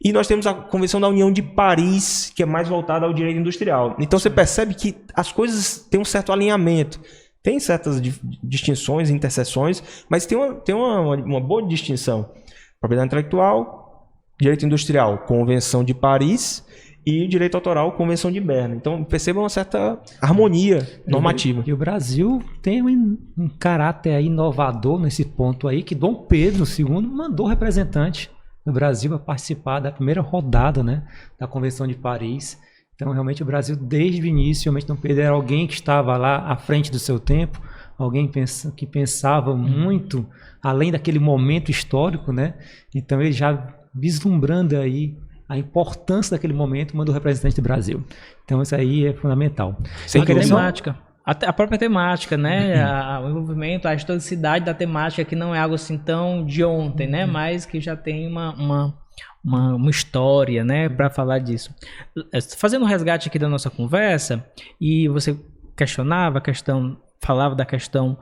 Speaker 3: E nós temos a Convenção da União de Paris, que é mais voltada ao direito industrial. Então você percebe que as coisas têm um certo alinhamento. Tem certas distinções, interseções, mas tem uma boa distinção. Propriedade intelectual, direito industrial, Convenção de Paris, e direito autoral, Convenção de Berna. Então perceba uma certa harmonia normativa.
Speaker 1: E o Brasil tem um caráter aí inovador nesse ponto aí, que Dom Pedro II mandou representante do Brasil a participar da primeira rodada, né, da Convenção de Paris. Então, realmente, o Brasil, desde o início, realmente, Dom Pedro era alguém que estava lá à frente do seu tempo, alguém que pensava muito além daquele momento histórico, né? Então, ele já vislumbrando aí a importância daquele momento, mandou representante do Brasil. Então, isso aí é fundamental.
Speaker 2: Sem temática. A própria temática, né? O envolvimento, a historicidade da temática, que não é algo assim tão de ontem, né? Mas que já tem uma história, né? Para falar disso. Fazendo um resgate aqui da nossa conversa, e você falava da questão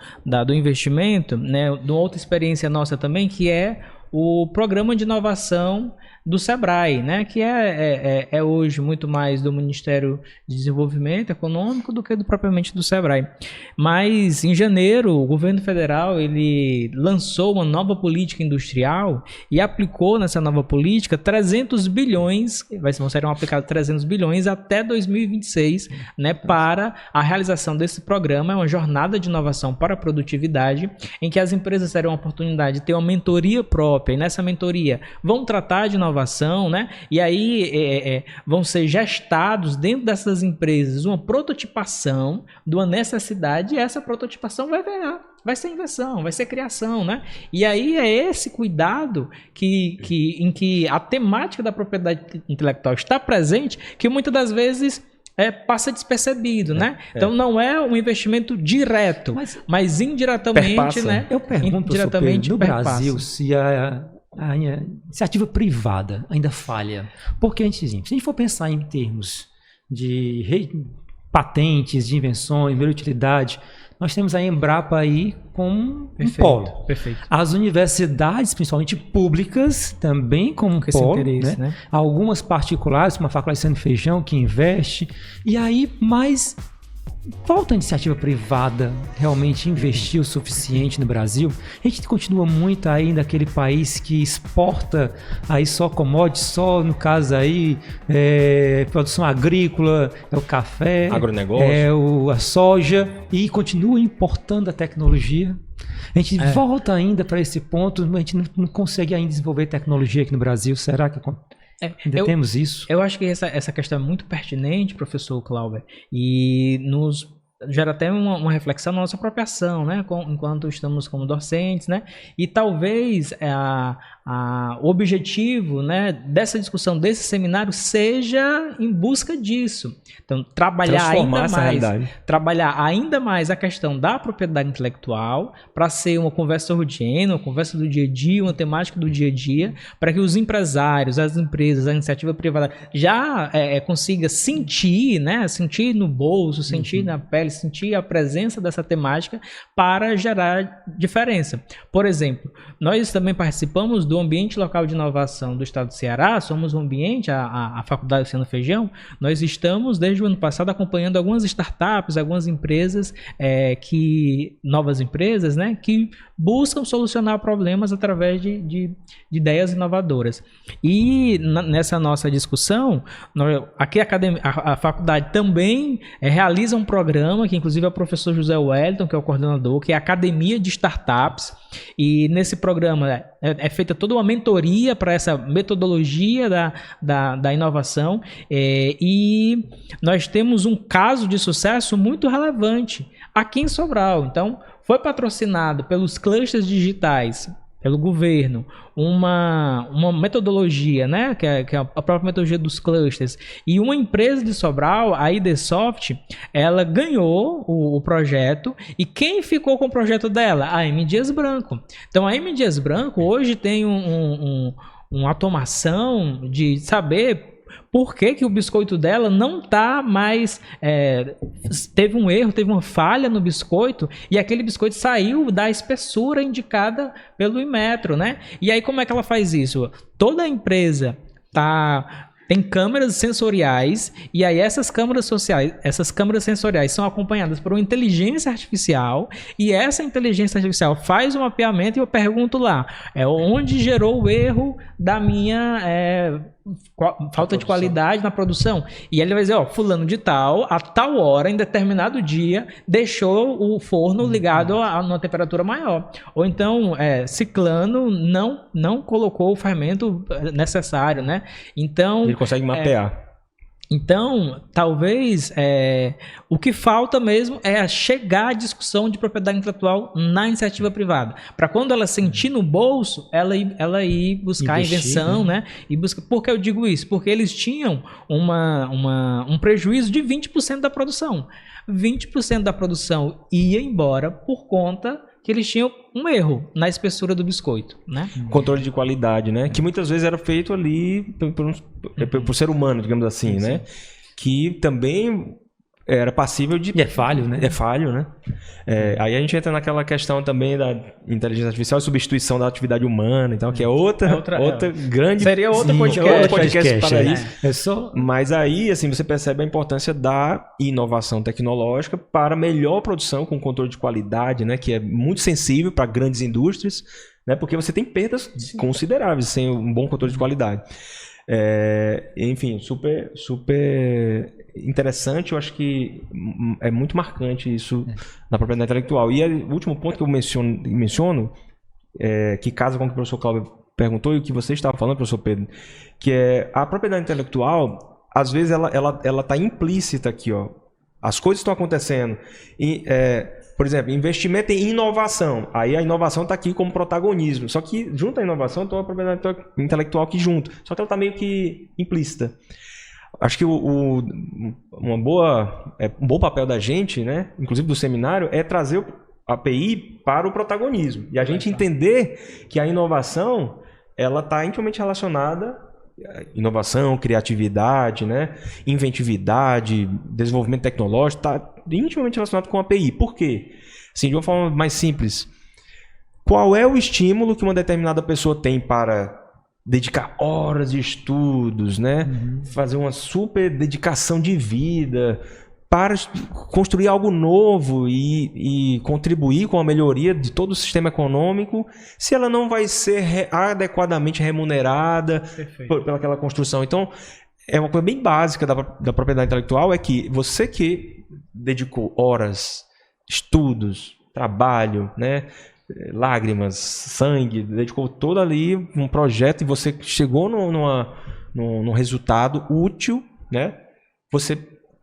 Speaker 2: do investimento, né? De uma outra experiência nossa também, que é o programa de inovação do Sebrae, né, que é hoje muito mais do Ministério de Desenvolvimento Econômico do que propriamente do Sebrae. Mas em janeiro o governo federal ele lançou uma nova política industrial e aplicou nessa nova política 300 bilhões, serão aplicados 300 bilhões até 2026, né, para a realização desse programa. É uma jornada de inovação para a produtividade, em que as empresas terão a oportunidade de ter uma mentoria própria, e nessa mentoria vão tratar de inovação, né? E aí vão ser gestados dentro dessas empresas uma prototipação de uma necessidade, e essa prototipação vai ser invenção, vai ser criação, né? E aí é esse cuidado em que a temática da propriedade intelectual está presente, que muitas das vezes passa despercebido, né? Então não é um investimento direto, mas indiretamente, perpassa, né?
Speaker 1: Eu pergunto, indiretamente, no Brasil, se a iniciativa privada ainda falha. Porque, se a gente for pensar em termos de patentes, de invenções, de utilidade, nós temos a Embrapa aí como um polo.
Speaker 2: Perfeito.
Speaker 1: As universidades, principalmente públicas, também como um polo. Interesse, né? Algumas particulares, como a Faculdade Luciano Feijão, que investe. E aí, mais falta a iniciativa privada realmente investir o suficiente no Brasil. A gente continua muito ainda aquele país que exporta aí só commodities, só no caso aí produção agrícola, o café,
Speaker 3: agronegócio,
Speaker 1: a soja, e continua importando a tecnologia. A gente volta ainda para esse ponto, a gente não consegue ainda desenvolver tecnologia aqui no Brasil. Será que ainda temos isso?
Speaker 2: Eu acho que essa questão é muito pertinente, professor Clauber, e nos gera até uma reflexão na nossa própria ação, né? Enquanto estamos como docentes, né? E talvez o objetivo, né, dessa discussão, desse seminário, seja em busca disso. Então, trabalhar ainda mais a questão da propriedade intelectual, para ser uma conversa rotineira, uma conversa do dia a dia, uma temática do dia a dia, para que os empresários, as empresas, a iniciativa privada já consiga sentir, né? Sentir no bolso, sentir na pele, ele sentir a presença dessa temática para gerar diferença. Por exemplo, nós também participamos do Ambiente Local de Inovação do Estado do Ceará, somos um ambiente, a Faculdade Luciano Feijão, nós estamos desde o ano passado acompanhando algumas startups, algumas empresas, novas empresas, né, que buscam solucionar problemas através de ideias inovadoras. E nessa nossa discussão, aqui a faculdade também realiza um programa, que inclusive é o professor José Wellington, que é o coordenador, que é a Academia de Startups, e nesse programa é feita toda uma mentoria para essa metodologia da inovação, e nós temos um caso de sucesso muito relevante aqui em Sobral. Então, foi patrocinado pelos clusters digitais, pelo governo, uma metodologia, né, que é a própria metodologia dos clusters, e uma empresa de Sobral, a IDSoft, ela ganhou o projeto, e quem ficou com o projeto dela? A M. Dias Branco. Então, a M. Dias Branco hoje tem uma automação de saber por que o biscoito dela não está mais... teve um erro, teve uma falha no biscoito, e aquele biscoito saiu da espessura indicada pelo Inmetro, né? E aí como é que ela faz isso? Toda a empresa tem câmeras sensoriais, e aí essas câmeras sensoriais são acompanhadas por uma inteligência artificial, e essa inteligência artificial faz um mapeamento, e eu pergunto lá, onde gerou o erro da minha falta de qualidade na produção? E ele vai dizer, fulano de tal, a tal hora, em determinado dia, deixou o forno ligado a uma temperatura maior. Ou então, ciclano não colocou o fermento necessário, né? Então...
Speaker 3: Ele consegue mapear.
Speaker 2: Então, talvez o que falta mesmo é chegar à discussão de propriedade intelectual na iniciativa privada. Para quando ela sentir no bolso, ela ir buscar a invenção, né? Por que eu digo isso? Porque eles tinham um prejuízo de 20% da produção. 20% da produção ia embora por conta que eles tinham um erro na espessura do biscoito, né?
Speaker 3: Controle de qualidade, né? Que muitas vezes era feito ali por ser humano, digamos assim, né? Que também era passível de...
Speaker 1: E é falho, né?
Speaker 3: É falho, né? Aí a gente entra naquela questão também da inteligência artificial e substituição da atividade humana, então, que é outra grande...
Speaker 2: Seria outro
Speaker 3: podcast para isso.
Speaker 1: É só...
Speaker 3: Mas aí, assim, você percebe a importância da inovação tecnológica para melhor produção com controle de qualidade, né? Que é muito sensível para grandes indústrias, né? Porque você tem perdas consideráveis sem um bom controle de qualidade. Enfim, super interessante. Eu acho que é muito marcante isso na propriedade intelectual. E o último ponto que eu menciono que casa com o que o professor Cláudio perguntou e o que você estava falando, professor Pedro, que é a propriedade intelectual, às vezes ela está implícita aqui, ó. As coisas estão acontecendo. Por exemplo, investimento em inovação. Aí a inovação está aqui como protagonismo. Só que junto à inovação está a propriedade intelectual aqui junto. Só que ela está meio que implícita. Acho que um bom papel da gente, né, inclusive do seminário, é trazer a API para o protagonismo. E a gente entender que a inovação ela está intimamente relacionada... Inovação, criatividade, né? Inventividade, desenvolvimento tecnológico, está intimamente relacionado com a API. Por quê? Assim, de uma forma mais simples, qual é o estímulo que uma determinada pessoa tem para dedicar horas de estudos, né? Fazer uma super dedicação de vida para construir algo novo e contribuir com a melhoria de todo o sistema econômico, se ela não vai ser adequadamente remunerada pelaquela construção. Então, é uma coisa bem básica da propriedade intelectual, é que você que dedicou horas, estudos, trabalho, né, lágrimas, sangue, dedicou todo ali um projeto e você chegou num resultado útil, né, você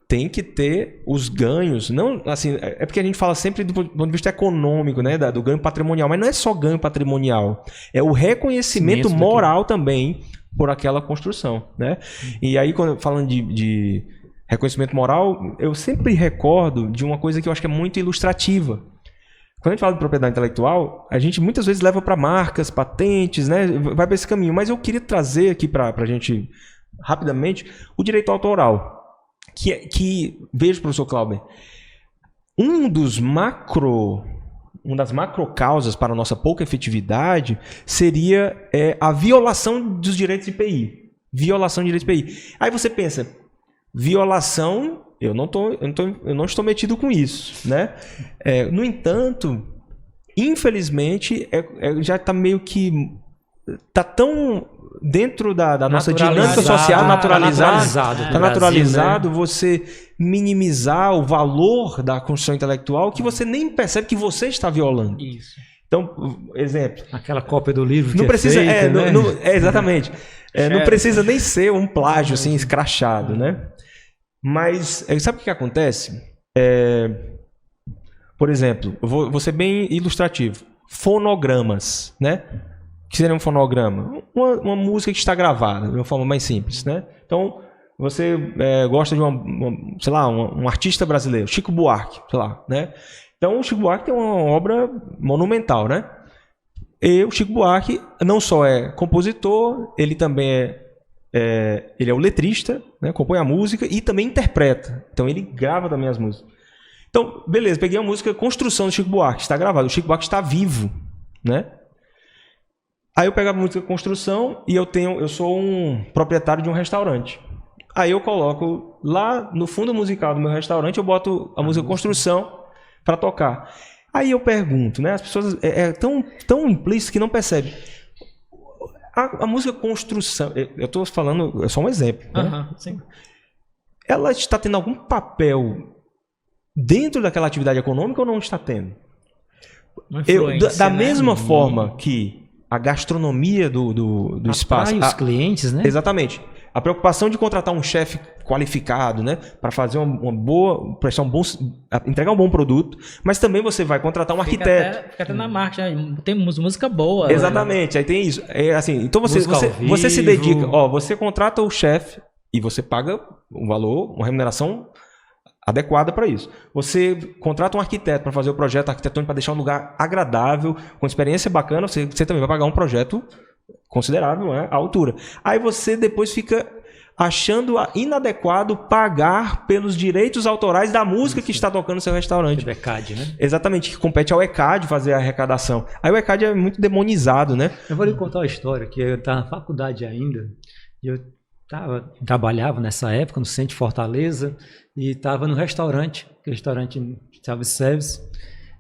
Speaker 3: tem que ter os ganhos, não assim, é porque a gente fala sempre do ponto de vista econômico, né, do ganho patrimonial, mas não é só ganho patrimonial, é o reconhecimento moral também por aquela construção, né? E aí, falando de reconhecimento moral, eu sempre recordo de uma coisa que eu acho que é muito ilustrativa. Quando a gente fala de propriedade intelectual, a gente muitas vezes leva para marcas, patentes, né, vai para esse caminho, mas eu queria trazer aqui para a gente, rapidamente, o direito autoral. Que vejo, professor Cláudio, uma das macro causas para a nossa pouca efetividade seria a violação dos direitos de IPI. Violação de direitos de IPI. Aí você pensa, violação, eu não estou metido com isso, né? No entanto, infelizmente, já está meio que... Está tão dentro da nossa dinâmica social, naturalizado, né? Você minimizar o valor da construção intelectual que você nem percebe que você está violando.
Speaker 2: Isso.
Speaker 3: Então, exemplo.
Speaker 1: Aquela cópia do livro
Speaker 3: não
Speaker 1: que
Speaker 3: precisa,
Speaker 1: é feita, né?
Speaker 3: Exatamente. Não precisa nem ser um plágio assim, escrachado, né? Mas sabe o que acontece? Por exemplo, eu vou ser bem ilustrativo. Fonogramas, né? O que seria um fonograma? Uma música que está gravada, de uma forma mais simples, né? Então, você gosta de um artista brasileiro, Chico Buarque, sei lá, né? Então, o Chico Buarque tem uma obra monumental, né? E o Chico Buarque não só é compositor, ele também ele é o letrista, né? Compõe a música e também interpreta. Então, ele grava também as músicas. Então, beleza, peguei a música Construção do Chico Buarque, está gravado. O Chico Buarque está vivo, né? Aí eu pego a música Construção e eu sou um proprietário de um restaurante. Aí eu coloco lá no fundo musical do meu restaurante, eu boto a música Construção para tocar. Aí eu pergunto, né? As pessoas tão implícito que não percebem. A música Construção, eu estou falando, é só um exemplo, né?
Speaker 2: Sim.
Speaker 3: Ela está tendo algum papel dentro daquela atividade econômica ou não está tendo? Da mesma forma que a gastronomia do espaço.
Speaker 1: Os clientes, né?
Speaker 3: Exatamente. A preocupação de contratar um chefe qualificado, né, para fazer entregar um bom produto, mas também você vai contratar um arquiteto.
Speaker 2: Fica até na marcha, temos música boa.
Speaker 3: Exatamente, né? Aí tem isso. Então você se dedica, você contrata o chefe e você paga um valor, uma remuneração adequada para isso. Você contrata um arquiteto para fazer o projeto arquitetônico para deixar um lugar agradável, com experiência bacana, você também vai pagar um projeto considerável, né, à altura. Aí você depois fica achando inadequado pagar pelos direitos autorais da música que está tocando no seu restaurante.
Speaker 1: O ECAD, né?
Speaker 3: Exatamente, que compete ao ECAD fazer a arrecadação. Aí o ECAD é muito demonizado, né?
Speaker 1: Eu vou lhe contar uma história, que eu estava na faculdade ainda, e eu trabalhava nessa época no centro de Fortaleza, e estava no restaurante self-service,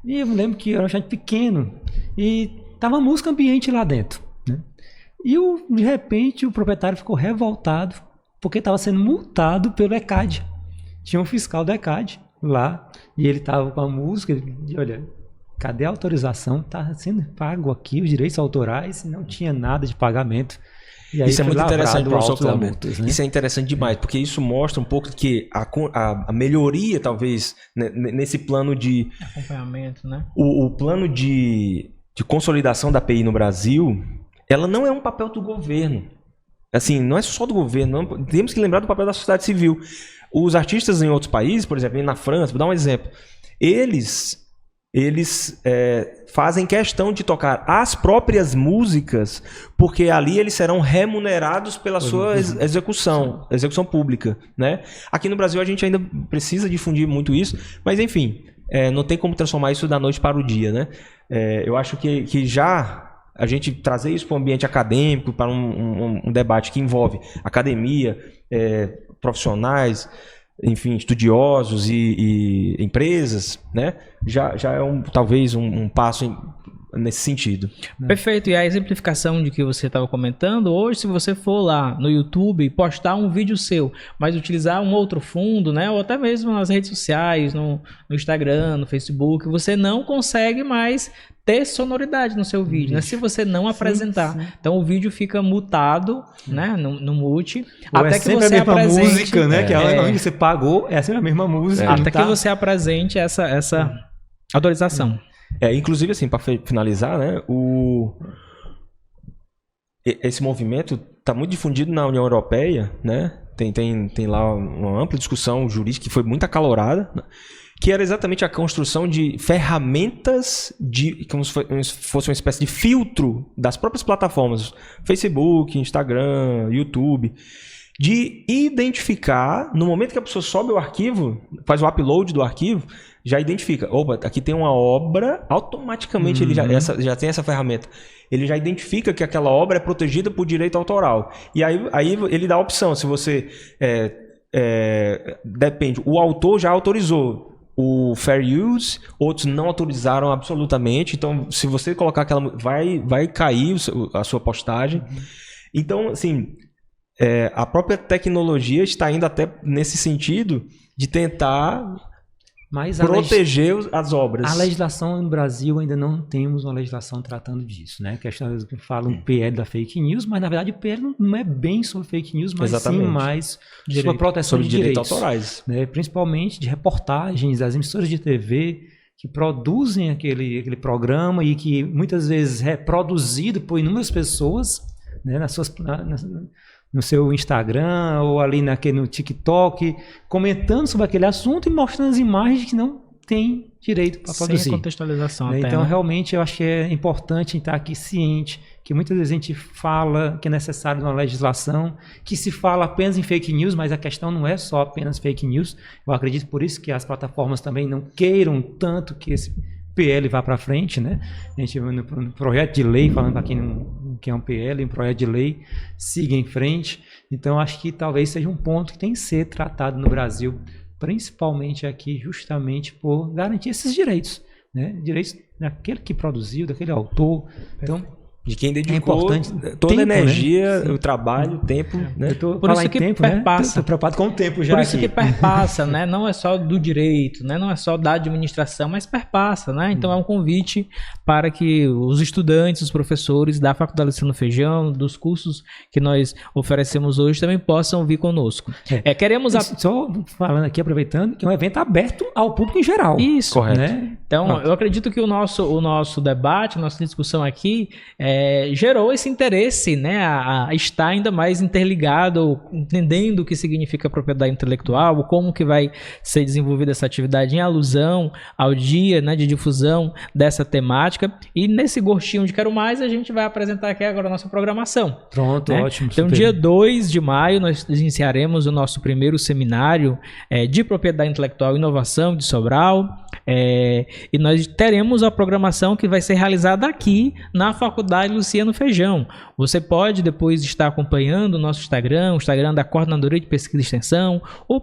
Speaker 1: e eu me lembro que era um restaurante pequeno, e estava música ambiente lá dentro, né? E de repente o proprietário ficou revoltado, porque estava sendo multado pelo ECAD. Tinha um fiscal do ECAD lá, e ele estava com a música, e olha, cadê a autorização? Está sendo pago aqui os direitos autorais, e não tinha nada de pagamento. E aí
Speaker 3: isso é muito interessante, professor Cláudio.
Speaker 1: Né?
Speaker 3: Isso é interessante demais, porque isso mostra um pouco que a melhoria, talvez, nesse plano de...
Speaker 2: acompanhamento, né?
Speaker 3: O plano de consolidação da API no Brasil, ela não é um papel do governo. Assim, não é só do governo. Não, temos que lembrar do papel da sociedade civil. Os artistas em outros países, por exemplo, na França, vou dar um exemplo, eles fazem questão de tocar as próprias músicas, porque ali eles serão remunerados pela sua execução pública, né? Aqui no Brasil a gente ainda precisa difundir muito isso, mas enfim, não tem como transformar isso da noite para o dia, né? Eu acho que já a gente trazer isso para o ambiente acadêmico, para um debate que envolve academia, profissionais, enfim, estudiosos e empresas, né? Já é talvez um passo nesse sentido.
Speaker 2: Perfeito. E a exemplificação de que você estava comentando, hoje se você for lá no YouTube postar um vídeo seu, mas utilizar um outro fundo, né? Ou até mesmo nas redes sociais, no Instagram, no Facebook, você não consegue mais ter sonoridade no seu vídeo, né? Se você não apresentar. Sim. Então o vídeo fica mutado, né? No mute.
Speaker 1: Ou até que você apresente a música, né? Que onde você pagou, é sempre a mesma música.
Speaker 2: Até que você apresente essa autorização.
Speaker 3: Inclusive, assim, para finalizar, né? Esse movimento está muito difundido na União Europeia, né? Tem lá uma ampla discussão jurídica que foi muito acalorada, né? que era exatamente a construção de ferramentas como se fosse uma espécie de filtro das próprias plataformas, Facebook, Instagram, YouTube, de identificar, no momento que a pessoa sobe o arquivo, faz o upload do arquivo, já identifica, opa, aqui tem uma obra, automaticamente ele já tem essa ferramenta. Ele já identifica que aquela obra é protegida por direito autoral. E aí ele dá a opção, se você... depende, o autor já autorizou o fair use, outros não autorizaram absolutamente, então se você colocar aquela... vai cair a sua postagem. Então, assim, a própria tecnologia está indo até nesse sentido de tentar... Mas proteger as obras.
Speaker 1: A legislação no Brasil ainda não temos uma legislação tratando disso, né? Que falam o PL da fake news, mas na verdade o PL não é bem sobre fake news, mas sim mais sobre a proteção de direitos autorais, né? Principalmente de reportagens das emissoras de TV que produzem aquele programa e que muitas vezes é produzido por inúmeras pessoas, né? No seu Instagram ou ali no TikTok, comentando sobre aquele assunto e mostrando as imagens que não tem direito para produzir.
Speaker 2: Sem contextualização até,
Speaker 1: então,
Speaker 2: né?
Speaker 1: realmente, eu acho que é importante estar aqui ciente que muitas vezes a gente fala que é necessário uma legislação, que se fala apenas em fake news, mas a questão não é só apenas fake news. Eu acredito por isso que as plataformas também não queiram tanto que esse PL vá para frente, né? A gente no projeto de lei, falando para quem que é um PL, um projeto de lei, siga em frente. Então, acho que talvez seja um ponto que tem que ser tratado no Brasil, principalmente aqui, justamente por garantir esses direitos, né? Direitos daquele que produziu, daquele autor. Então,
Speaker 3: de quem dedicou toda a energia, né? O trabalho, o tempo, né?
Speaker 2: Por isso que
Speaker 1: tempo,
Speaker 2: perpassa.
Speaker 1: Estou preocupado com o tempo já.
Speaker 2: Por isso que perpassa, né? Não é só do direito, né? Não é só da administração, mas perpassa, né? Então é um convite para que os estudantes, os professores da Faculdade Luciano Feijão, dos cursos que nós oferecemos hoje, também possam vir conosco. Queremos
Speaker 1: só falando aqui, aproveitando, que é um evento aberto ao público em geral.
Speaker 2: Isso,
Speaker 3: correto.
Speaker 2: Né? Então, eu acredito que o nosso debate, a nossa discussão aqui gerou esse interesse, né, a estar ainda mais interligado, entendendo o que significa propriedade intelectual, como que vai ser desenvolvida essa atividade em alusão ao dia, né, de difusão dessa temática. E nesse gostinho de Quero Mais, a gente vai apresentar aqui agora a nossa programação.
Speaker 1: Pronto,
Speaker 2: né?
Speaker 1: ótimo.
Speaker 2: Então,
Speaker 1: super.
Speaker 2: dia 2 de maio, nós iniciaremos o nosso primeiro seminário de propriedade intelectual e inovação de Sobral. E nós teremos a programação que vai ser realizada aqui na Faculdade Luciano Feijão. Você pode depois estar acompanhando o nosso Instagram, o Instagram da Coordenadoria de Pesquisa e Extensão, ou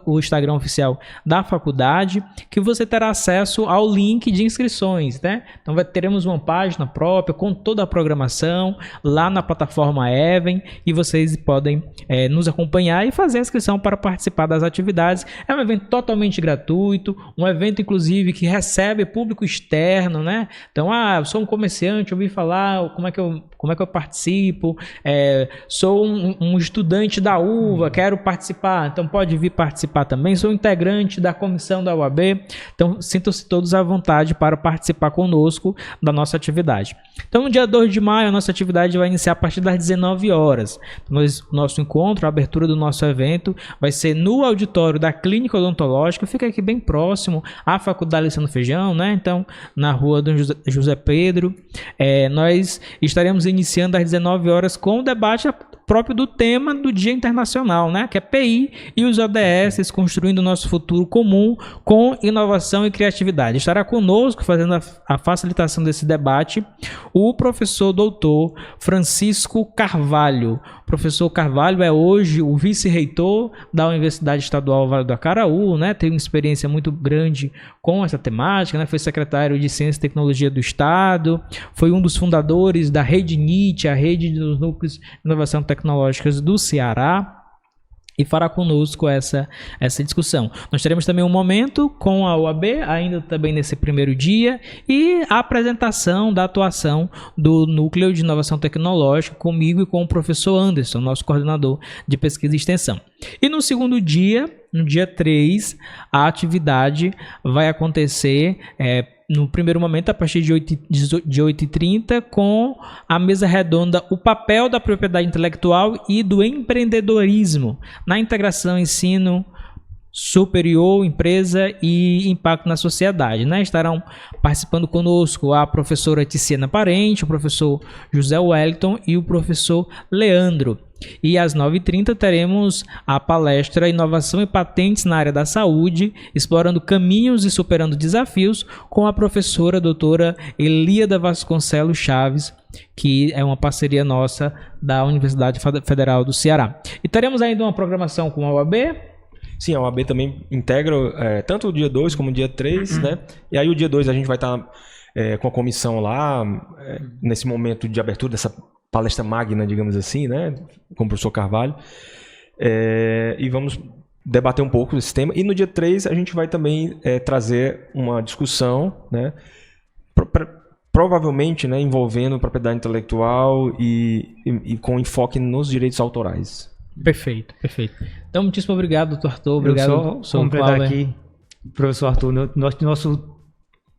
Speaker 2: o Instagram oficial da faculdade, que você terá acesso ao link de inscrições, né? Então teremos uma página própria com toda a programação lá na plataforma Even, e vocês podem nos acompanhar e fazer a inscrição para participar das atividades. É um evento totalmente gratuito, um evento inclusive que recebe público externo, né? Então, eu sou um comerciante, ouvi falar, como é que eu participo? Sou um estudante da UVA, quero participar, então pode vir participar também. Sou integrante da comissão da UAB, então sintam-se todos à vontade para participar conosco da nossa atividade. Então, no dia 2 de maio, a nossa atividade vai iniciar a partir das 19 horas. Nosso encontro, a abertura do nosso evento, vai ser no auditório da Clínica Odontológica, fica aqui bem próximo à Faculdade Luciano Feijão, né? Então, na rua do José Pedro. Nós estaremos iniciando às 19 horas com o debate próprio do tema do Dia Internacional, né? Que é PI e os ODS, construindo o nosso futuro comum com inovação e criatividade. Estará conosco, fazendo a facilitação desse debate, o professor doutor Francisco Carvalho. O professor Carvalho é hoje o vice-reitor da Universidade Estadual Vale do Acaraú, né? Tem uma experiência muito grande com essa temática, né? Foi secretário de Ciência e Tecnologia do Estado, foi um dos fundadores da Rede NIT, a Rede dos Núcleos de Inovação Tecnológicas do Ceará, e fará conosco essa discussão. Nós teremos também um momento com a UAB, ainda também nesse primeiro dia, e a apresentação da atuação do Núcleo de Inovação Tecnológica comigo e com o professor Anderson, nosso coordenador de pesquisa e extensão. E no segundo dia, no dia 3, a atividade vai acontecer no primeiro momento, a partir de 8h30, com a mesa redonda O Papel da Propriedade Intelectual e do Empreendedorismo na integração ensino superior, empresa e impacto na sociedade, né? Estarão participando conosco a professora Tiziana Parente, o professor José Wellington e o professor Leandro. E às 9h30 teremos a palestra Inovação e Patentes na Área da Saúde, explorando caminhos e superando desafios, com a professora doutora Elíada Vasconcelos Chaves, que é uma parceria nossa da Universidade Federal do Ceará. E teremos ainda uma programação com a OAB?
Speaker 3: Sim, a OAB também integra tanto o dia 2 como o dia 3, né? E aí o dia 2 a gente vai estar com a comissão lá, nesse momento de abertura dessa palestra magna, digamos assim, né, com o professor Carvalho, e vamos debater um pouco desse tema. E no dia 3 a gente vai também trazer uma discussão, né, provavelmente, né, envolvendo propriedade intelectual e com enfoque nos direitos autorais.
Speaker 2: Perfeito, perfeito. Então, muitíssimo obrigado, doutor Arthur. Obrigado,
Speaker 1: só completar aqui, professor Arthur, nosso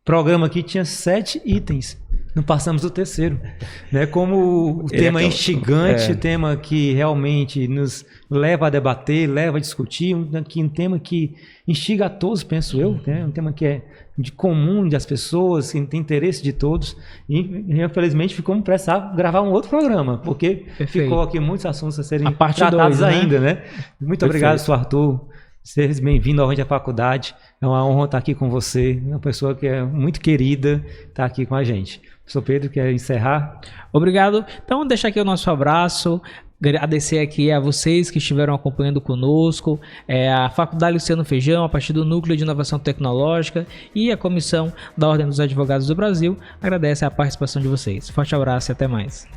Speaker 1: programa aqui tinha 7 itens. Não passamos do terceiro, né? Como o tema instigante, o tema que realmente nos leva a debater, leva a discutir, um tema que instiga a todos, penso eu, né? Um tema que é de comum das pessoas, que tem interesse de todos, e infelizmente ficamos precisados gravar um outro programa, porque ficou aqui muitos assuntos a serem tratados ainda, né? Muito obrigado, Sr. Arthur. Seja bem-vindo novamente à faculdade. É uma honra estar aqui com você, uma pessoa que é muito querida, está aqui com a gente. Professor Pedro, quer encerrar?
Speaker 2: Obrigado. Então, deixar aqui o nosso abraço, agradecer aqui a vocês que estiveram acompanhando conosco, a Faculdade Luciano Feijão, a partir do Núcleo de Inovação Tecnológica e a Comissão da Ordem dos Advogados do Brasil, agradece a participação de vocês. Forte abraço e até mais.